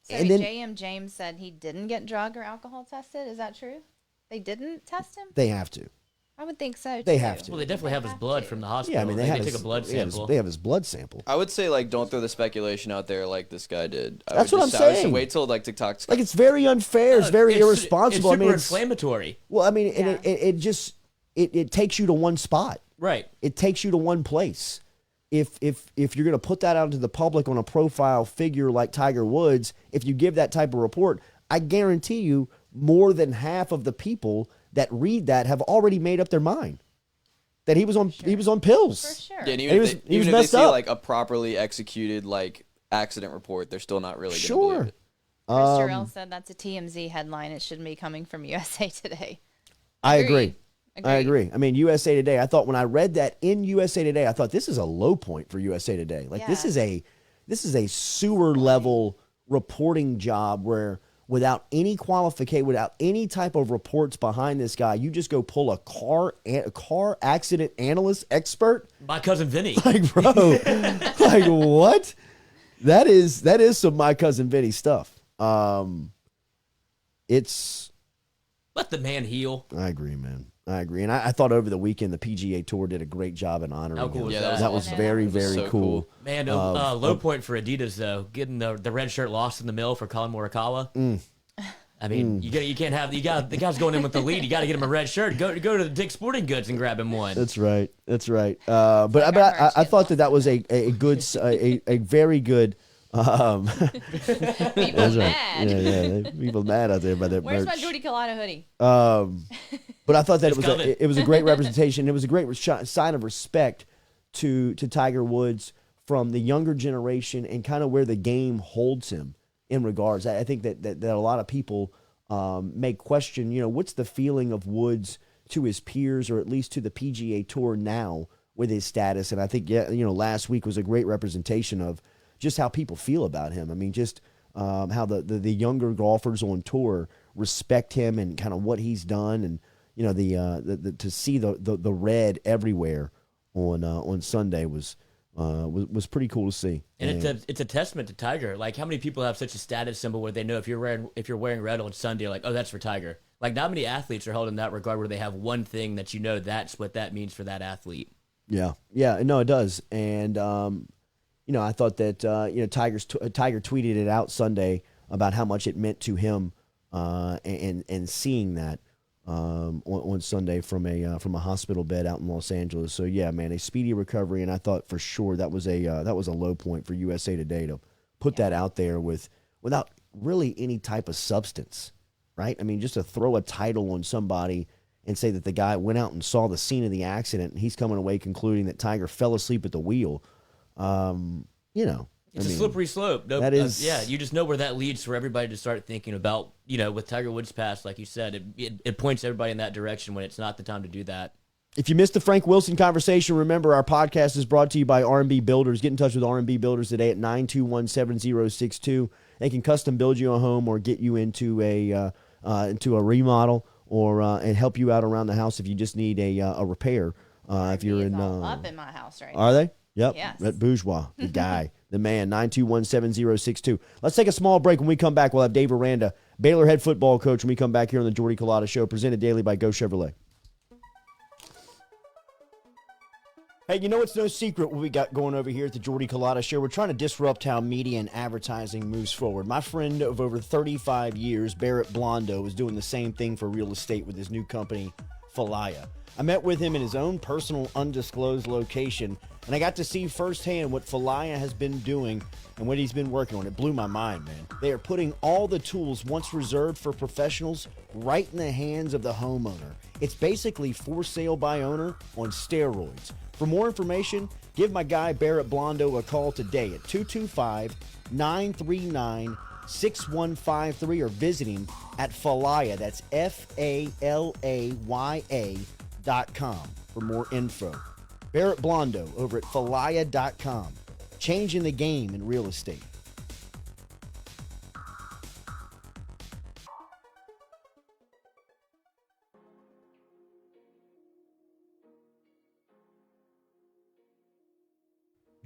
So J.M. James said he didn't get drug or alcohol tested. Is that true? They didn't test him? They have to. I would think so, too. They have to. Well, they definitely have his blood from the hospital. Yeah, I mean, they took a blood sample. They have his blood sample. I would say, don't throw the speculation out there like this guy did. That's what I'm saying. I would wait till, TikTok's... it's very unfair. It's very irresponsible. It's super inflammatory. Well, I mean, and it takes you to one spot. Right. It takes you to one place. If you're going to put that out into the public on a profile figure like Tiger Woods, if you give that type of report, I guarantee you more than half of the people that read that have already made up their mind that he was on pills. For sure. Yeah, and even if they see a properly executed accident report, they're still not really going to believe it. Chris Jarrell said that's a TMZ headline. It shouldn't be coming from USA Today. I agree. I mean, USA Today, I thought when I read that in USA Today, I thought this is a low point for USA Today. This is a sewer level reporting job where without any qualification, without any type of reports behind this guy, you just go pull a car accident analyst expert. My cousin Vinny. Bro, what? That is some My Cousin Vinny stuff. It's let the man heal. I agree, man. I agree. And I thought over the weekend the PGA Tour did a great job in honoring him. How cool was that was very, very so cool. Man, low point for Adidas, though. Getting the red shirt lost in the mill for Colin Morikawa. I mean, you can't have the guy's going in with the lead. You got to get him a red shirt. Go to the Dick's Sporting Goods and grab him one. That's right. But I thought that was a good, a very good. People mad. Yeah, people mad out there by their Where's merch. my Jordy Culotta hoodie? But I thought that it was a great representation. It was a great sign of respect to Tiger Woods from the younger generation and kind of where the game holds him in regards. I think that a lot of people may question, what's the feeling of Woods to his peers or at least to the PGA Tour now with his status. And I think, last week was a great representation of just how people feel about him. I mean, just how the younger golfers on tour respect him and kind of what he's done, and to see the red everywhere on Sunday was was pretty cool to see. And it's a testament to Tiger. Like, how many people have such a status symbol where they know if you're wearing red on Sunday, like, oh, that's for Tiger. Like, not many athletes are held in that regard where they have one thing that that's what that means for that athlete. Yeah, no, it does. And I thought that Tiger tweeted it out Sunday about how much it meant to him, and seeing that on Sunday from a hospital bed out in Los Angeles. So yeah, man, a speedy recovery. And I thought for sure that was a low point for USA Today to put that out there without really any type of substance, right? I mean, just to throw a title on somebody and say that the guy went out and saw the scene of the accident and he's coming away concluding that Tiger fell asleep at the wheel. It's a slippery slope. That is, you just know where that leads for everybody to start thinking about, with Tiger Woods' past, like you said, it points everybody in that direction when it's not the time to do that. If you missed the Frank Wilson conversation, remember our podcast is brought to you by R&B Builders. Get in touch with R&B Builders today at 921-7062. They can custom build you a home or get you into a remodel or and help you out around the house if you just need a repair. If you're in up in my house right now. Are they? Yep. Yes. That bourgeois, the guy, the man, 921-7062. Let's take a small break. When we come back, we'll have Dave Aranda, Baylor head football coach, when we come back here on the Jordy Culotta Show, presented daily by Go Chevrolet. Hey, it's no secret what we got going over here at the Jordy Culotta Show. We're trying to disrupt how media and advertising moves forward. My friend of over 35 years, Barrett Blondo, is doing the same thing for real estate with his new company, Falaya. I met with him in his own personal undisclosed location, and I got to see firsthand what Falaya has been doing and what he's been working on. It blew my mind, man. They are putting all the tools once reserved for professionals right in the hands of the homeowner. It's basically for sale by owner on steroids. For more information, give my guy Barrett Blondo a call today at 225-939-6153 or visit him at Falaya. That's FALAYA.com for more info. Barrett Blondo over at Falaya.com. Changing the game in real estate.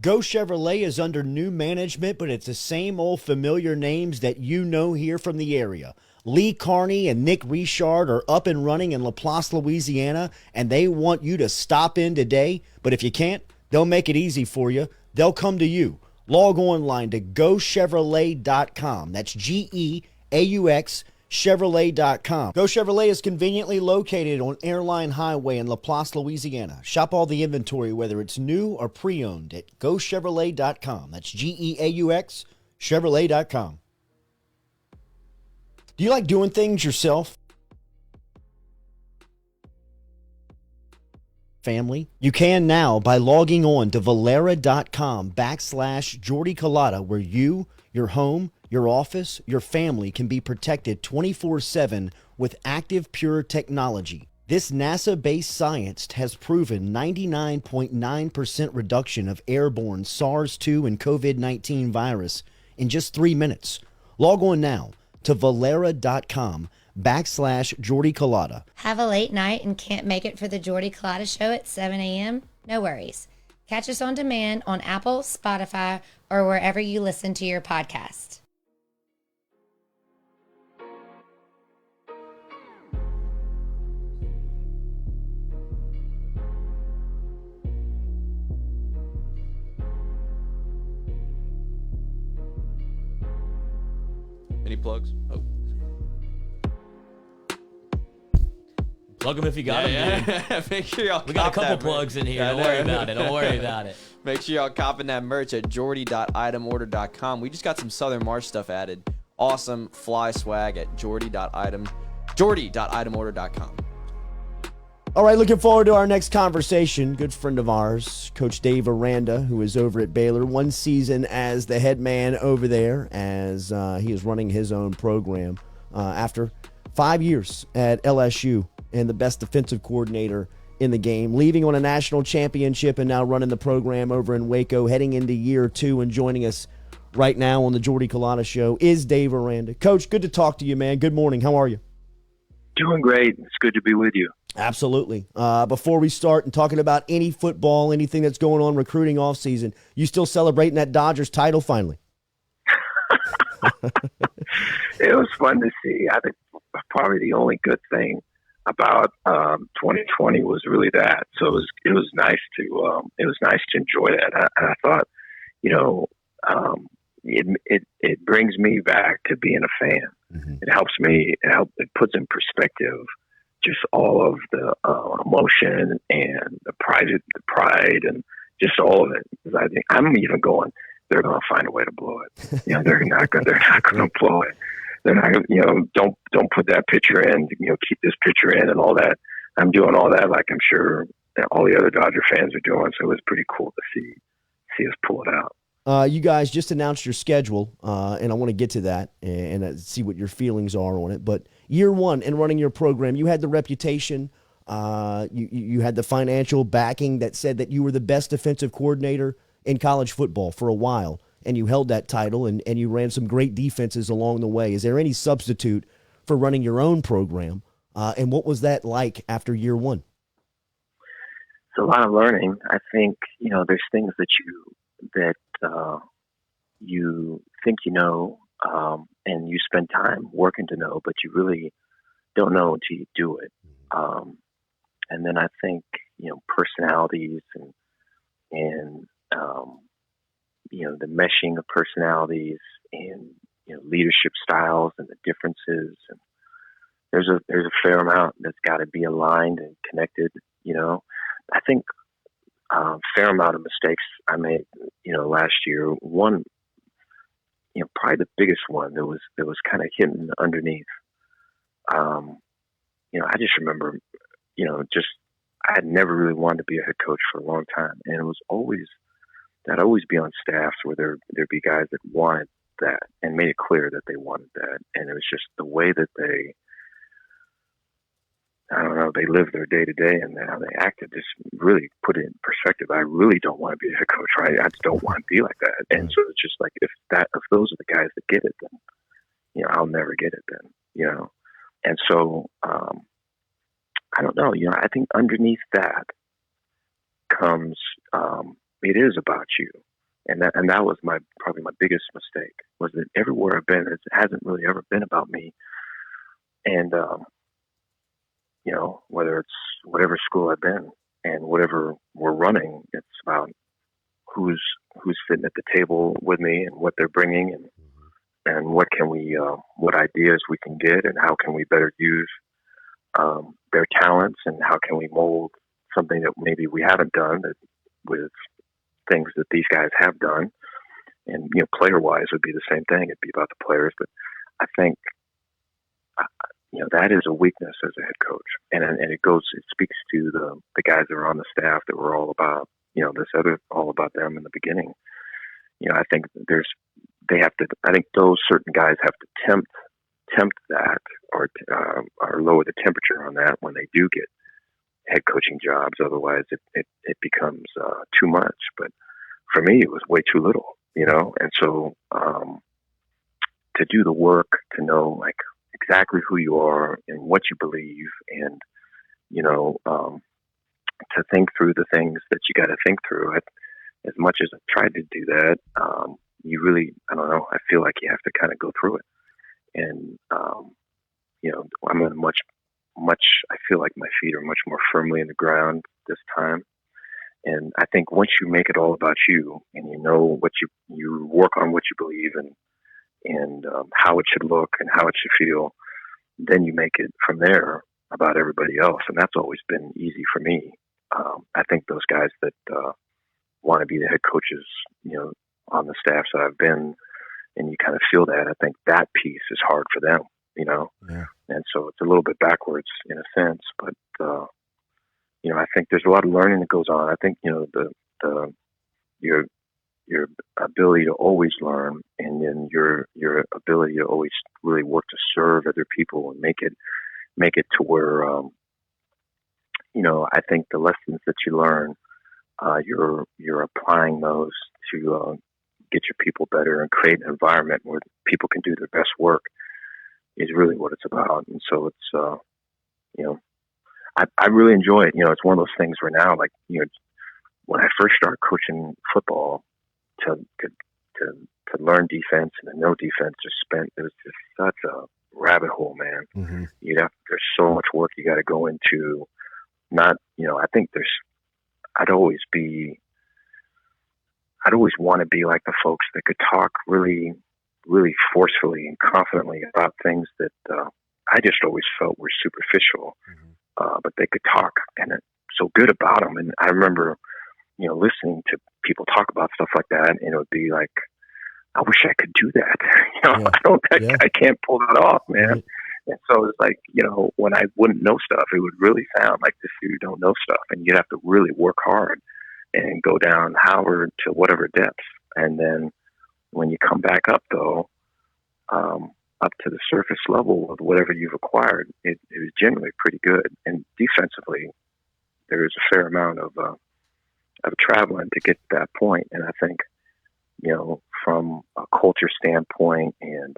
Go Chevrolet is under new management, but it's the same old familiar names that you know here from the area. Lee Carney and Nick Richard are up and running in LaPlace, Louisiana, and they want you to stop in today. But if you can't, they'll make it easy for you. They'll come to you. Log online to GoChevrolet.com. That's GEAUX Chevrolet.com. Go Chevrolet is conveniently located on Airline Highway in LaPlace, Louisiana. Shop all the inventory, whether it's new or pre-owned, at GoChevrolet.com. That's GEAUX Chevrolet.com. Do you like doing things yourself? Family? You can now by logging on to Valera.com/Jordy Culotta, where you, your home, your office, your family can be protected 24/7 with active pure technology. This NASA-based science has proven 99.9% reduction of airborne SARS-2 and COVID-19 virus in just 3 minutes. Log on now to Valera.com/Jordy Culotta. Have a late night and can't make it for the Jordy Culotta Show at 7 a.m.? No worries. Catch us on demand on Apple, Spotify, or wherever you listen to your podcast. Any plugs? Oh. Plug them if you got them. Yeah. Make sure y'all We got a couple plugs in here. Don't worry about it. Don't worry about it. Make sure y'all copping that merch at jordy.itemorder.com. We just got some Southern March stuff added. Awesome fly swag at jordy.itemorder.com. All right, looking forward to our next conversation. Good friend of ours, Coach Dave Aranda, who is over at Baylor. 1 season as the head man over there as he is running his own program after 5 years at LSU and the best defensive coordinator in the game, leaving on a national championship and now running the program over in Waco, heading into year 2. And joining us right now on the Jordy Culotta Show is Dave Aranda. Coach, good to talk to you, man. Good morning. How are you? Doing great. It's good to be with you. Absolutely. Before we start and talking about any football, anything that's going on recruiting off season, you still celebrating that Dodgers title finally? It was fun to see. I think probably the only good thing about 2020 was really that. So it was nice to enjoy that. I thought, it brings me back to being a fan. Mm-hmm. It helps me. It puts in perspective just all of the emotion and the pride, and just all of it. Because I think I'm even going, they're going to find a way to blow it. They're not going to blow it. They're not, don't put that picture in. Keep this picture in and all that. I'm doing all that, like I'm sure all the other Dodger fans are doing. So it was pretty cool to see us pull it out. You guys just announced your schedule, and I want to get to that and see what your feelings are on it. But year one in running your program, you had the reputation, you had the financial backing that said that you were the best defensive coordinator in college football for a while, and you held that title, and you ran some great defenses along the way. Is there any substitute for running your own program, and what was that like after year one? It's a lot of learning. I think, there's things that you think and you spend time working to know, but you really don't know until you do it. And then I think, personalities and the meshing of personalities and, leadership styles and the differences. And there's a fair amount that's got to be aligned and connected. I think fair amount of mistakes I made, last year. One, probably the biggest one that was kind of hidden underneath. I just remember, I had never really wanted to be a head coach for a long time, and it was always I'd always be on staffs where there'd be guys that wanted that and made it clear that they wanted that, and it was just the way that they lived their day to day and how they acted just really put it in perspective. I really don't want to be a head coach, right? I just don't want to be like that. And so it's just like, if those are the guys that get it, then, I'll never get it then, And so, I don't know, I think underneath that comes, it is about you. And that was probably my biggest mistake, was that everywhere I've been, it hasn't really ever been about me. And, whether it's whatever school I've been and whatever we're running, it's about who's sitting at the table with me and what they're bringing and what ideas we can get and how can we better use their talents and how can we mold something that maybe we haven't done with things that these guys have done. And, player-wise would be the same thing. It'd be about the players. But I think, that is a weakness as a head coach. And it speaks to the guys that are on the staff that were all about, all about them in the beginning. I think I think those certain guys have to tempt that or lower the temperature on that when they do get head coaching jobs. Otherwise it becomes too much. But for me, it was way too little, and so to do the work, to know exactly who you are and what you believe, and to think through the things that you got to think through. As much as I've tried to do that, you really, I don't know, I feel like you have to kind of go through it. And I'm in much, I feel like my feet are much more firmly in the ground this time. And I think once you make it all about you, and what you work on what you believe and how it should look and how it should feel, then you make it from there about everybody else. And that's always been easy for me. I think those guys that want to be the head coaches, on the staffs that I've been, and you kind of feel that, I think that piece is hard for them, Yeah. And so it's a little bit backwards in a sense, but, I think there's a lot of learning that goes on. I think, your ability to always learn, and then your ability to always really work to serve other people and make it to where, I think the lessons that you learn, you're applying those to get your people better and create an environment where people can do their best work is really what it's about. And so it's, I really enjoy it. It's one of those things where now, like, when I first started coaching football, to learn defense and to know defense, it was just such a rabbit hole, man. Mm-hmm. There's so much work you got to go into. I think I'd always want to be like the folks that could talk really, really forcefully and confidently about things that I just always felt were superficial, but they could talk and so good about them. And I remember, listening to people talk about stuff like that, and it would be like, I wish I could do that. I can't pull that off, man. Right. And so it's like, when I wouldn't know stuff, it would really sound like this dude don't know stuff, and you'd have to really work hard and go down Howard to whatever depths. And then when you come back up, though, up to the surface level of whatever you've acquired, it was generally pretty good. And defensively, there is a fair amount of traveling to get to that point. And I think, from a culture standpoint and,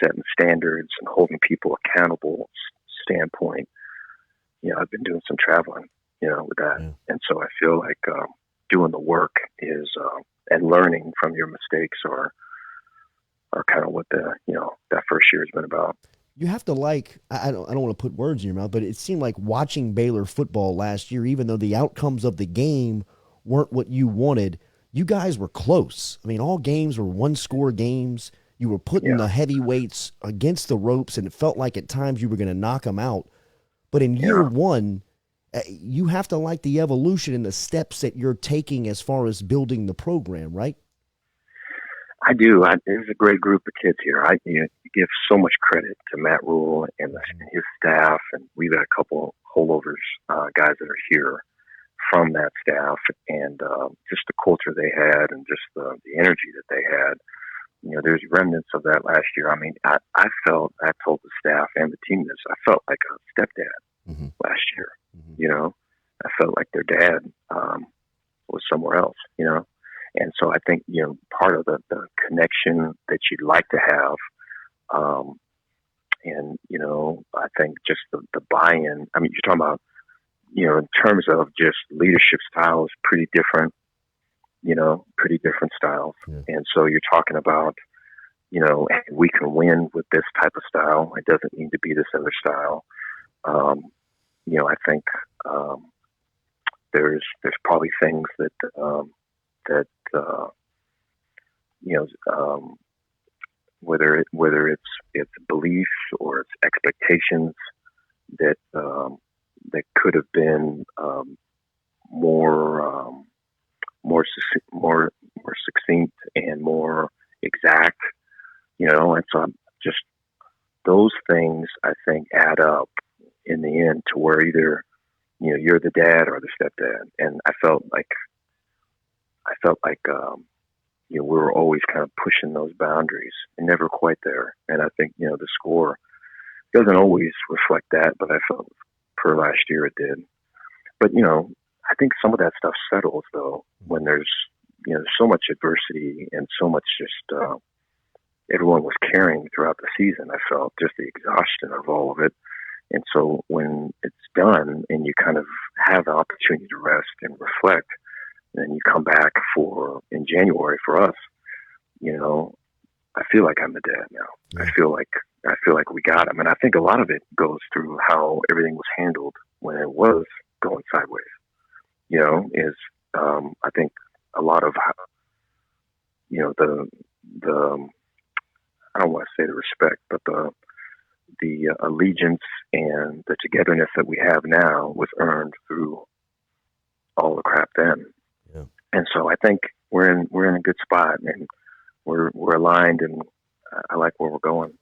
setting standards and holding people accountable standpoint, I've been doing some traveling, with that. Yeah. And so I feel like doing the work is, and learning from your mistakes are kind of what that first year has been about. You have to I don't want to put words in your mouth, but it seemed like watching Baylor football last year, even though the outcomes of the game weren't what you wanted, you guys were close. I mean, all games were one-score games. You were putting the heavyweights against the ropes, and it felt like at times you were going to knock them out. But in year one, you have to like the evolution and the steps that you're taking as far as building the program, right? I do. There's a great group of kids here. I give so much credit to Matt Rule and his staff, and we've got a couple holdovers, guys that are here from that staff, and just the culture they had and just the energy that they had. There's remnants of that last year. I mean, I told the staff and the team this, I felt like a stepdad last year. I felt like their dad was somewhere else, And so I think, part of the connection that you'd like to have, and, I think just the buy-in, I mean, you're talking about, in terms of just leadership styles, pretty different styles. Yeah. And so you're talking about, we can win with this type of style. It doesn't need to be this other style. I think there's probably things that whether it's beliefs or it's expectations that could have been more succinct and more exact, and so just those things I think add up in the end to where either you're the dad or the stepdad. And I felt like we were always kind of pushing those boundaries and never quite there. And I think the score doesn't always reflect that, but I felt per last year it did. But I think some of that stuff settles though when there's so much adversity and so much just everyone was carrying throughout the season. I felt just the exhaustion of all of it. And so when it's done and you kind of have the opportunity to rest and reflect, then you come back in January for us, I feel like I'm the dad now. Yeah. I feel like we got him. And I think a lot of it goes through how everything was handled when it was going sideways, I think a lot of, the I don't want to say the respect, but the allegiance and the togetherness that we have now was earned through all the crap then. Yeah. And so I think we're in a good spot, and we're aligned, and I like where we're going.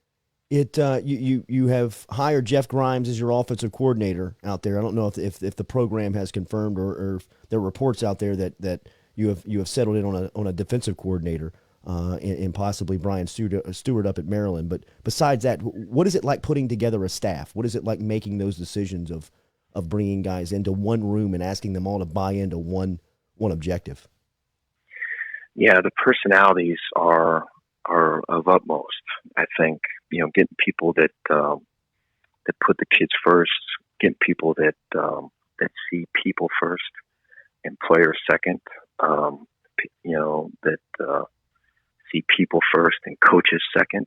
You have hired Jeff Grimes as your offensive coordinator out there. I don't know if the program has confirmed or if there are reports out there that you have settled in on a defensive coordinator. And possibly Brian Stewart up at Maryland. But besides that, what is it like putting together a staff? What is it like making those decisions of bringing guys into one room and asking them all to buy into one objective? Yeah, the personalities are of utmost. I think getting people that put the kids first, get people that see people first and players second. That see people first and coaches second.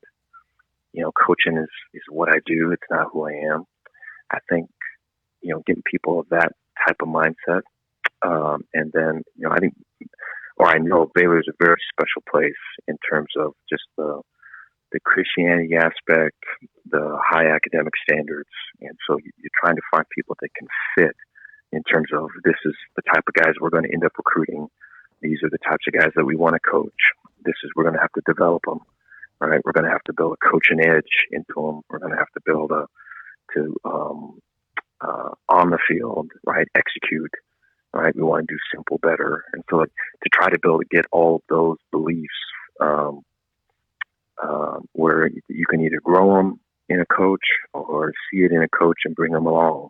Coaching is what I do. It's not who I am. I think, getting people of that type of mindset. And then, I know Baylor is a very special place in terms of just the Christianity aspect, the high academic standards. And so you're trying to find people that can fit in terms of, this is the type of guys we're going to end up recruiting. These are the types of guys that we want to coach. We're going to have to develop them, right? We're going to have to build a coaching edge into them. We're going to have to build on the field, right? Execute, right? We want to do simple better. And so to try to get all of those beliefs, where you can either grow them in a coach or see it in a coach and bring them along.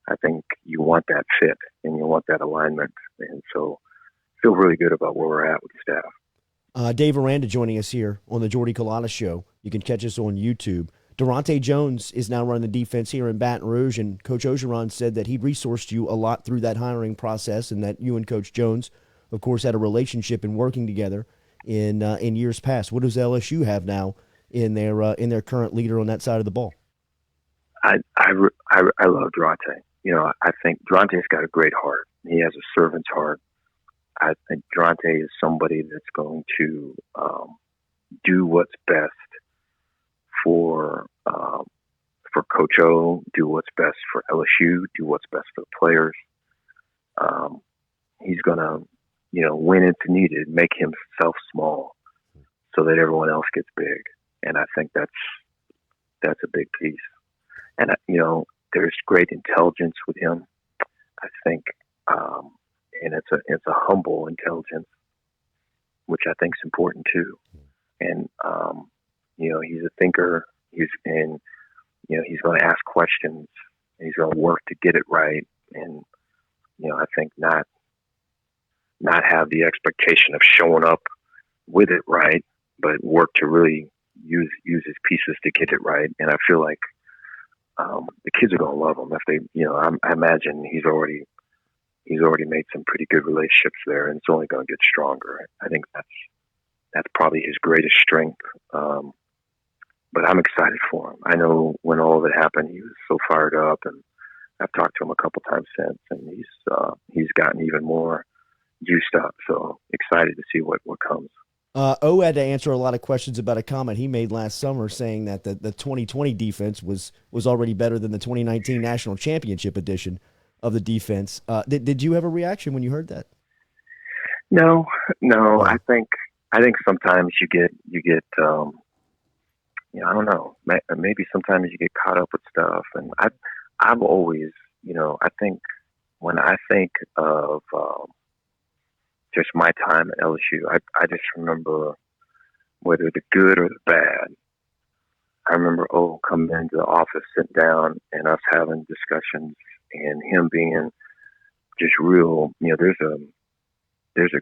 I think you want that fit and you want that alignment. And so feel really good about where we're at with the staff. Dave Aranda joining us here on the Jordy Culotta Show. You can catch us on YouTube. Durante Jones is now running the defense here in Baton Rouge, and Coach Orgeron said that he resourced you a lot through that hiring process, and that you and Coach Jones, of course, had a relationship in working together in years past. What does LSU have now in their current leader on that side of the ball? I love Durante. I think Durante's got a great heart. He has a servant's heart. I think Durante is somebody that's going to do what's best for Coach O, do what's best for LSU, do what's best for the players. He's going to, when it's needed, make himself small so that everyone else gets big. And I think that's a big piece. And, there's great intelligence with him. I think, and it's a humble intelligence, which I think is important too. And, he's a thinker. He's going to ask questions. He's going to work to get it right. And, I think not have the expectation of showing up with it right, but work to really use his pieces to get it right. And I feel like the kids are going to love him if they, I imagine he's already made some pretty good relationships there, and it's only going to get stronger. I think that's probably his greatest strength. But I'm excited for him. I know when all of it happened, he was so fired up, and I've talked to him a couple times since, and he's gotten even more juiced up. So excited to see what comes. O had to answer a lot of questions about a comment he made last summer, saying that the 2020 defense was already better than the 2019 National Championship edition of the defense. Did you have a reaction when you heard that? No. I think sometimes you get I don't know. Maybe sometimes you get caught up with stuff, and I've always, I think when I think of just my time at LSU, I just remember whether the good or the bad. I remember coming into the office, sitting down, and us having discussions, and him being just real. There's a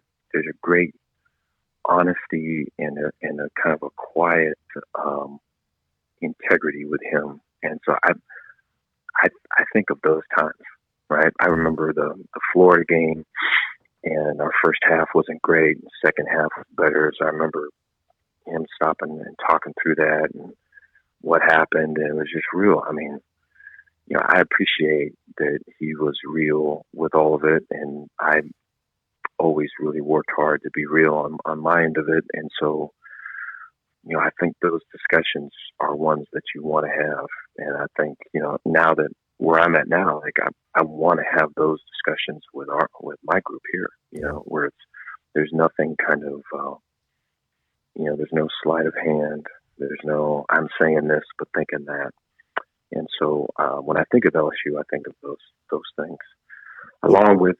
great honesty and a kind of a quiet integrity with him, and so I think of those times, right? I remember the Florida game, and our first half wasn't great, and the second half was better. So I remember him stopping and talking through that and what happened, and it was just real. I mean, I appreciate that he was real with all of it, and I always really worked hard to be real on my end of it. And so, I think those discussions are ones that you want to have. And I think, now that where I'm at now, like I want to have those discussions with my group here, where there's nothing kind of, there's no sleight of hand. There's no, I'm saying this, but thinking that. And so, when I think of LSU, I think of those things. Along with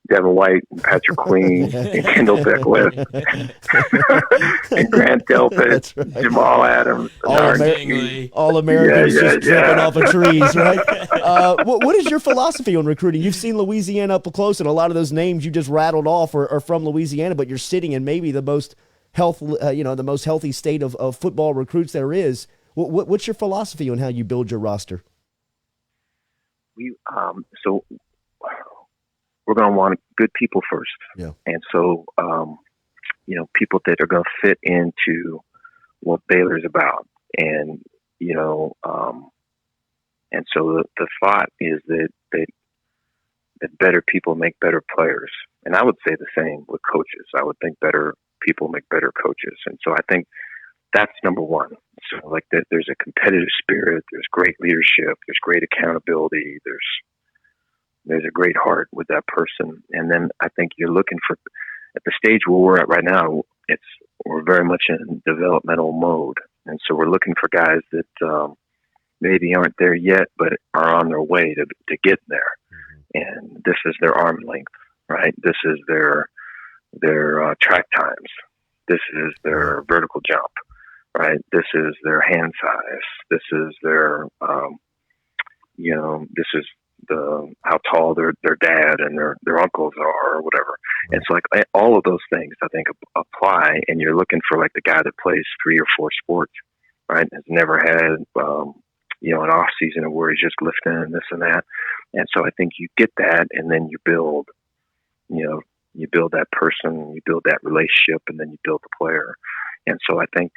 Devin White and Patrick Queen and Kendall Beckwith and Grant Delpit, right. Jamal Adams, all Americans just jumping off of trees, right? What is your philosophy on recruiting? You've seen Louisiana up close, and a lot of those names you just rattled off are from Louisiana, but you're sitting in maybe the most healthy state of football recruits there is. What's your philosophy on how you build your roster? So we're going to want good people first. Yeah. And so, people that are going to fit into what Baylor's about. And, and so the thought is that better people make better players. And I would say the same with coaches. I would think better people make better coaches. And so I think that's number one. So like that, there's a competitive spirit, there's great leadership, there's great accountability, there's a great heart with that person. And then I think you're looking for, at the stage where we're at right now, we're very much in developmental mode. And so we're looking for guys that maybe aren't there yet, but are on their way to get there. And this is their arm length, right? This is their track times. This is their vertical jump, right? This is their hand size. This is their, this is how tall their dad and their uncles are or whatever. And so like all of those things I think apply, and you're looking for like the guy that plays 3 or 4 sports, right? Has never had, an off season where he's just lifting and this and that. And so I think you get that, and then you build that person, you build that relationship, and then you build the player. And so I think,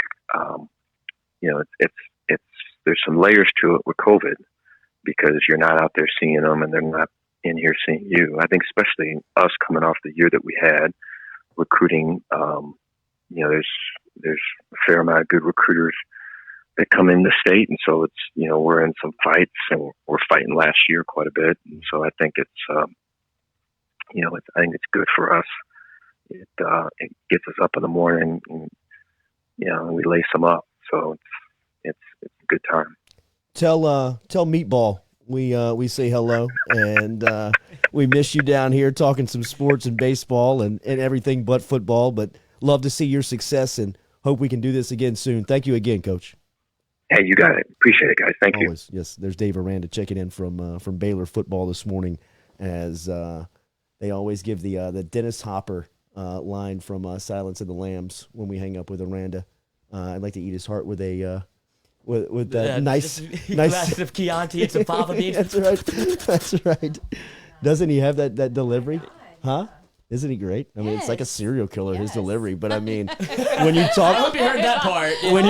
it's there's some layers to it with COVID, because you're not out there seeing them and they're not in here seeing you. I think especially us coming off the year that we had recruiting, there's a fair amount of good recruiters that come in the state. And so it's, we're in some fights, and we're fighting last year quite a bit. And so I think it's, I think it's good for us. It gets us up in the morning and we lace them up. So it's a good time. Tell Meatball we say hello, and we miss you down here talking some sports and baseball and everything but football, but love to see your success and hope we can do this again soon. Thank you again, Coach. Hey, you got it. Appreciate it, guys. Thank you. Yes, there's Dave Aranda checking in from Baylor football this morning, as they always give the Dennis Hopper line from Silence of the Lambs when we hang up with Aranda. I'd like to eat his heart with a with that nice glass of Chianti and some fava beans. That's right. That's right. Doesn't he have that delivery? Huh? Isn't he great? I mean, it's like a serial killer, his delivery. But I mean, when you talk, I hope you heard that part. When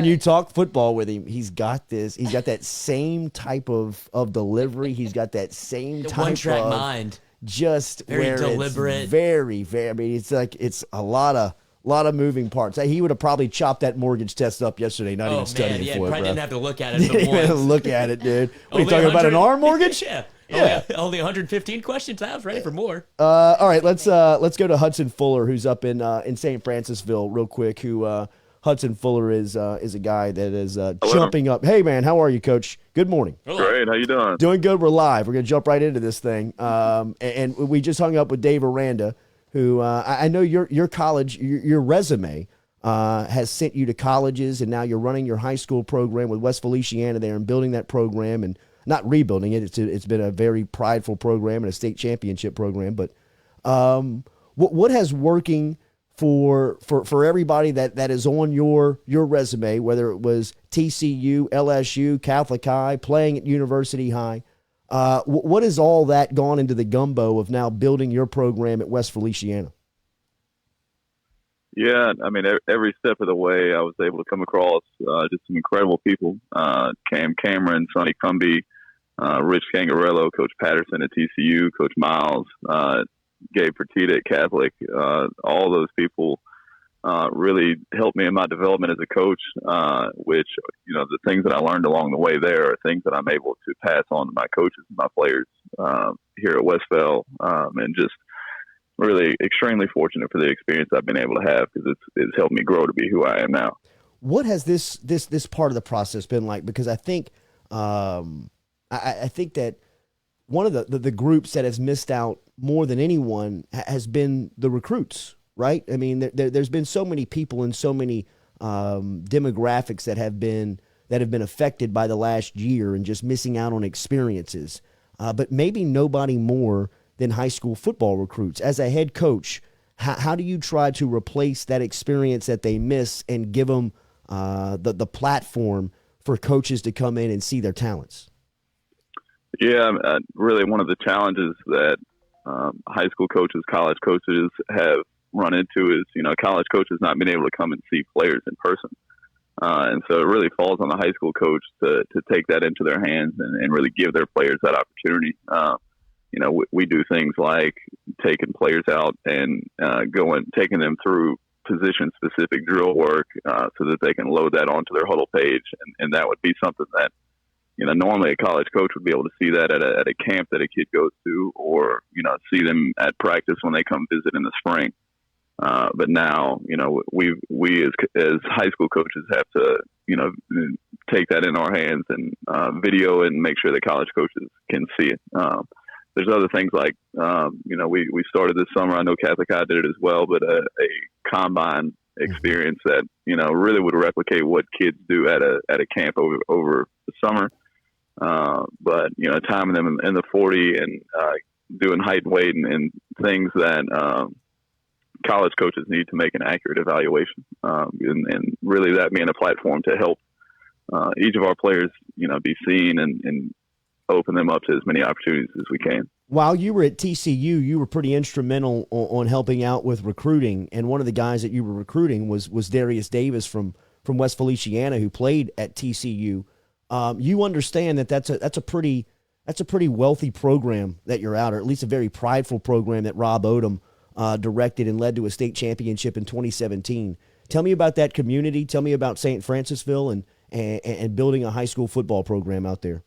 you talk football with him, he's got that same type of delivery. He's got that same type one-track of mind. Just very deliberate. It's very, very. I mean, it's a lot of moving parts. He would have probably chopped that mortgage test up yesterday, not even studying for it. Probably bro. didn't have to look at it. But look at it, dude. What are you talking about? An arm mortgage? Yeah. Only 115 questions. I was ready for more. All right, let's go to Hudson Fuller, who's up in St. Francisville, real quick. Hudson Fuller is a guy that is jumping up. Hey, man, how are you, Coach? Good morning. Great. How you doing? Doing good. We're live. We're gonna jump right into this thing. And we just hung up with Dave Aranda, who I know your college, your resume has sent you to colleges, and now you're running your high school program with West Feliciana there and building that program and not rebuilding it. It's been a very prideful program and a state championship program. But what has working for everybody that is on your resume, whether it was TCU, LSU, Catholic High, playing at University High, what has all that gone into the gumbo of now building your program at West Feliciana? Yeah, I mean, every step of the way, I was able to come across just some incredible people. Cam Cameron, Sonny Cumby, Rich Cangarello, Coach Patterson at TCU, Coach Miles, Gabe Fertitta at Catholic. All those people really helped me in my development as a coach, which, the things that I learned along the way there are things that I'm able to pass on to my coaches and my players here at Westphal, and just really extremely fortunate for the experience I've been able to have, because it's helped me grow to be who I am now. What has this part of the process been like? Because I think I think that one of the groups that has missed out more than anyone has been the recruits, right? I mean, there's been so many people and so many demographics that have been affected by the last year and just missing out on experiences. But maybe nobody more than high school football recruits. As a head coach, how do you try to replace that experience that they miss and give them the platform for coaches to come in and see their talents? Yeah, really one of the challenges that high school coaches, college coaches have run into is, college coaches not being able to come and see players in person. And so it really falls on the high school coach to take that into their hands and really give their players that opportunity. We do things like taking players out and taking them through position-specific drill work so that they can load that onto their huddle page. And that would be something that, normally a college coach would be able to see that at a camp that a kid goes to, or, see them at practice when they come visit in the spring. But now, we as high school coaches have to, take that in our hands and video and make sure that college coaches can see it. There's other things like, we started this summer. I know Catholic High did it as well, but a combine experience that, really would replicate what kids do at a camp over the summer. But, timing them in the 40 and doing height and weight and things that college coaches need to make an accurate evaluation. And really that being a platform to help each of our players, be seen and open them up to as many opportunities as we can. While you were at TCU, you were pretty instrumental on helping out with recruiting, and one of the guys that you were recruiting was Darius Davis from West Feliciana, who played at TCU. You understand that that's a pretty wealthy program that you're out, or at least a very prideful program that Rob Odom directed and led to a state championship in 2017. Tell me about that community. Tell me about St. Francisville and building a high school football program out there.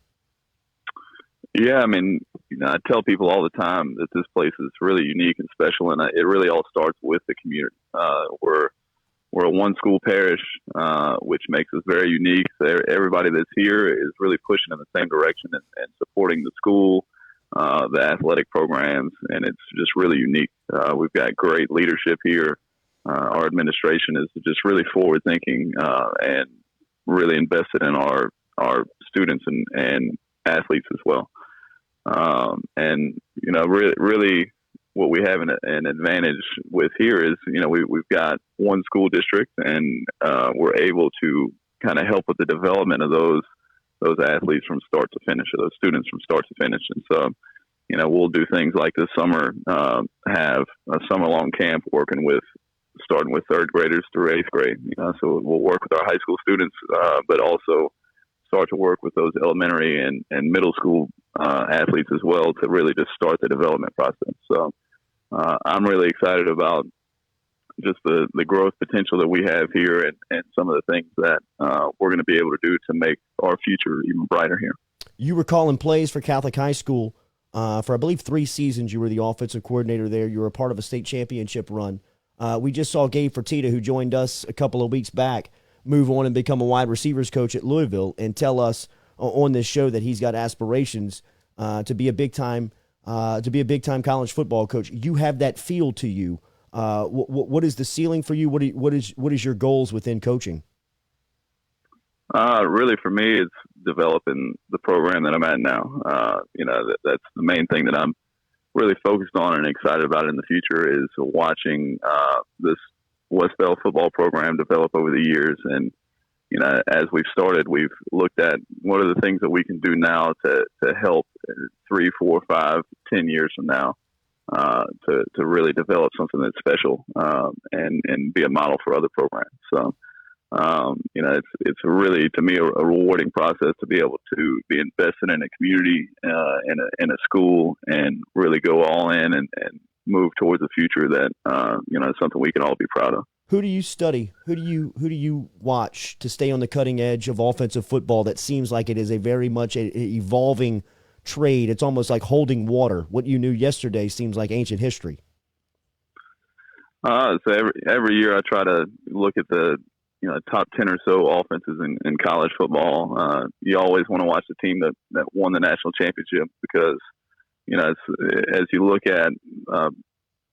Yeah, I tell people all the time that this place is really unique and special, and it really all starts with the community. We're a one-school parish, which makes us very unique. So everybody that's here is really pushing in the same direction and supporting the school, the athletic programs, and it's just really unique. We've got great leadership here. Our administration is just really forward-thinking and really invested in our students and athletes as well. Really what we have an advantage with here is, we've got one school district, and we're able to kind of help with the development of those athletes from start to finish, or those students from start to finish. And so, we'll do things like this summer, have a summer-long camp starting with third graders through eighth grade. So we'll work with our high school students, but also start to work with those elementary and middle school athletes as well to really just start the development process. So I'm really excited about just the growth potential that we have here and some of the things that we're going to be able to do to make our future even brighter here. You were calling plays for Catholic High School for, I believe, 3 seasons. You were the offensive coordinator there. You were a part of a state championship run. We just saw Gabe Fertitta, who joined us a couple of weeks back, move on and become a wide receivers coach at Louisville, and tell us on this show that he's got aspirations to be a big time college football coach. You have that feel to you. What is the ceiling for you? What is your goals within coaching? Really, for me, it's developing the program that I'm at now. That's the main thing that I'm really focused on and excited about in the future, is watching this West Bell football program develop over the years. And, as we've started, we've looked at what are the things that we can do now to help 3, 4, 5, 10 years from now, to really develop something that's special, and be a model for other programs. So, it's really, to me, a rewarding process to be able to be invested in a community, in a school, and really go all in and move towards a future that, is something we can all be proud of. Who do you study? Who do you watch to stay on the cutting edge of offensive football that seems like it is a very much evolving trade? It's almost like holding water. What you knew yesterday seems like ancient history. So every year I try to look at the top 10 or so offenses in college football. You always want to watch the team that won the national championship, because as you look at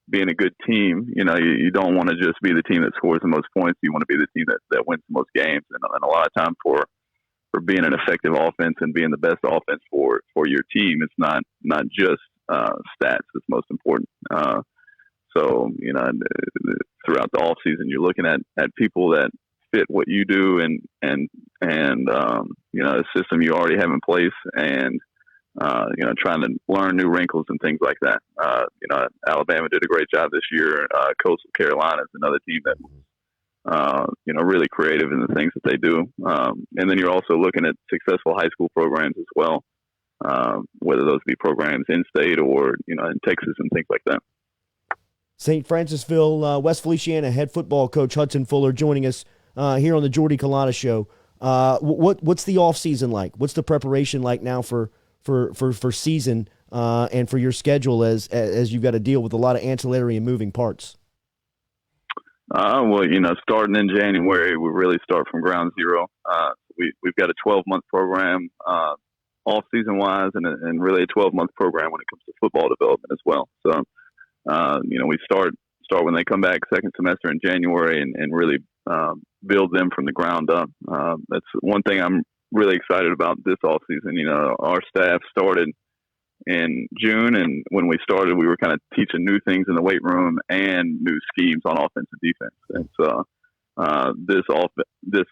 being a good team, you don't want to just be the team that scores the most points. You want to be the team that wins the most games. And a lot of time for being an effective offense and being the best offense for your team, it's not just stats that's most important. So throughout the off season, you're looking at people that fit what you do and a system you already have in place, and trying to learn new wrinkles and things like that. Alabama did a great job this year. Coastal Carolina is another team that really creative in the things that they do. And then you're also looking at successful high school programs as well, whether those be programs in state or, in Texas and things like that. St. Francisville, West Feliciana head football coach Hudson Fuller joining us here on the Jordy Culotta Show. What's the off season like? What's the preparation like now for season and for your schedule as you've got to deal with a lot of ancillary and moving parts? Starting in January, we really start from ground zero. We've got a 12-month program off season wise, and really a 12-month program when it comes to football development as well. So, we start when they come back second semester in January and really build them from the ground up. That's one thing I'm really excited about this off season. Our staff started in June, and when we started, we were kind of teaching new things in the weight room and new schemes on offense and defense. And so this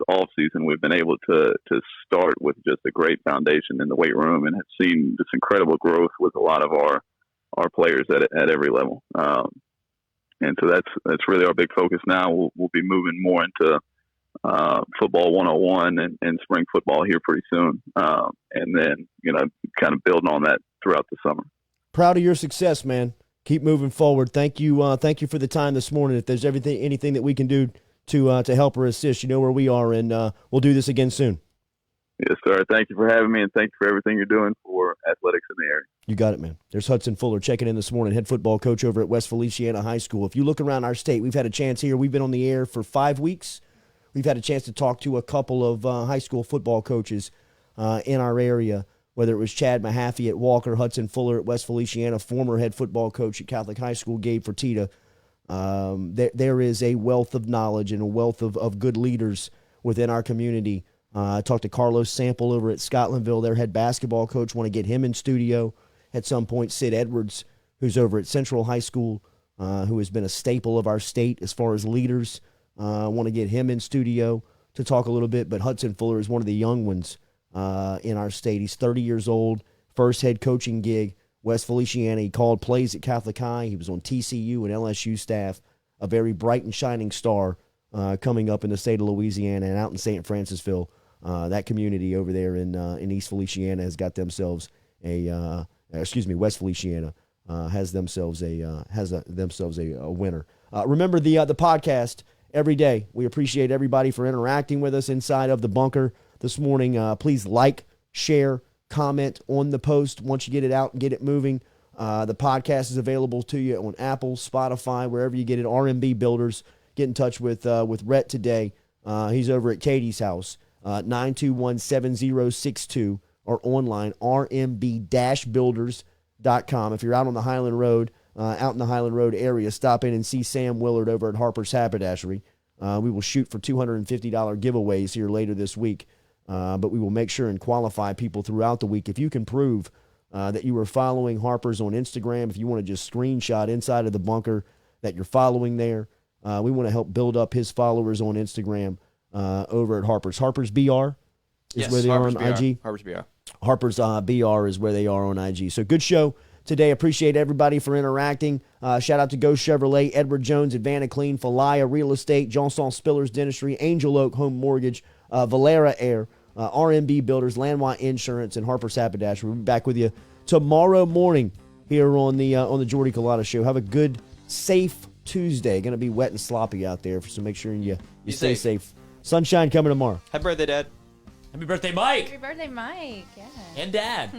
off season, we've been able to start with just a great foundation in the weight room, and have seen this incredible growth with a lot of our players at every level. And so that's really our big focus now. We'll be moving more into football 101 and spring football here pretty soon. And then, kind of building on that throughout the summer. Proud of your success, man. Keep moving forward. Thank you for the time this morning. If there's anything that we can do to help or assist, you know where we are, and we'll do this again soon. Yes, sir. Thank you for having me, and thank you for everything you're doing for athletics in the area. You got it, man. There's Hudson Fuller checking in this morning, head football coach over at West Feliciana High School. If you look around our state, we've had a chance here. We've been on the air for 5 weeks. We've had a chance to talk to a couple of high school football coaches in our area, whether it was Chad Mahaffey at Walker, Hudson Fuller at West Feliciana, former head football coach at Catholic High School, Gabe Fertitta. There is a wealth of knowledge and a wealth of good leaders within our community. I talked to Carlos Sample over at Scotlandville, their head basketball coach. Want to get him in studio at some point. Sid Edwards, who's over at Central High School, who has been a staple of our state as far as leaders. Want to get him in studio to talk a little bit. But Hudson Fuller is one of the young ones in our state. He's 30 years old, first head coaching gig, West Feliciana. He called plays at Catholic High. He was on TCU and LSU staff, a very bright and shining star coming up in the state of Louisiana and out in St. Francisville. That community over there in East Feliciana has got themselves West Feliciana has themselves a winner. Remember the podcast every day. We appreciate everybody for interacting with us inside of the bunker this morning. Please like, share, comment on the post once you get it out and get it moving. The podcast is available to you on Apple, Spotify, wherever you get it. RMB Builders. Get in touch with Rhett today. He's over at Katie's house. 921-7062 or online rmb-builders.com. If you're out on the Highland Road, out in the Highland Road area, stop in and see Sam Willard over at Harper's Haberdashery. We will shoot for $250 giveaways here later this week, but we will make sure and qualify people throughout the week. If you can prove that you are following Harper's on Instagram, if you want to just screenshot inside of the bunker that you're following there, we want to help build up his followers on Instagram over at Harper's. Harper's BR is where they are on IG. Harper's BR. Harper's BR is where they are on IG. So good show today. Appreciate everybody for interacting. Shout out to Ghost Chevrolet, Edward Jones, Advanta Clean, Falaya Real Estate, Johnson Spillers Dentistry, Angel Oak Home Mortgage, Valera Air, RMB Builders, Landwine Insurance, and Harper's Haberdashery. We'll be back with you tomorrow morning here on the Jordy Culotta Show. Have a good, safe Tuesday. Going to be wet and sloppy out there, so make sure you stay safe. Sunshine coming tomorrow. Happy birthday, Dad. Happy birthday, Mike. Happy birthday, Mike. Yeah. And Dad.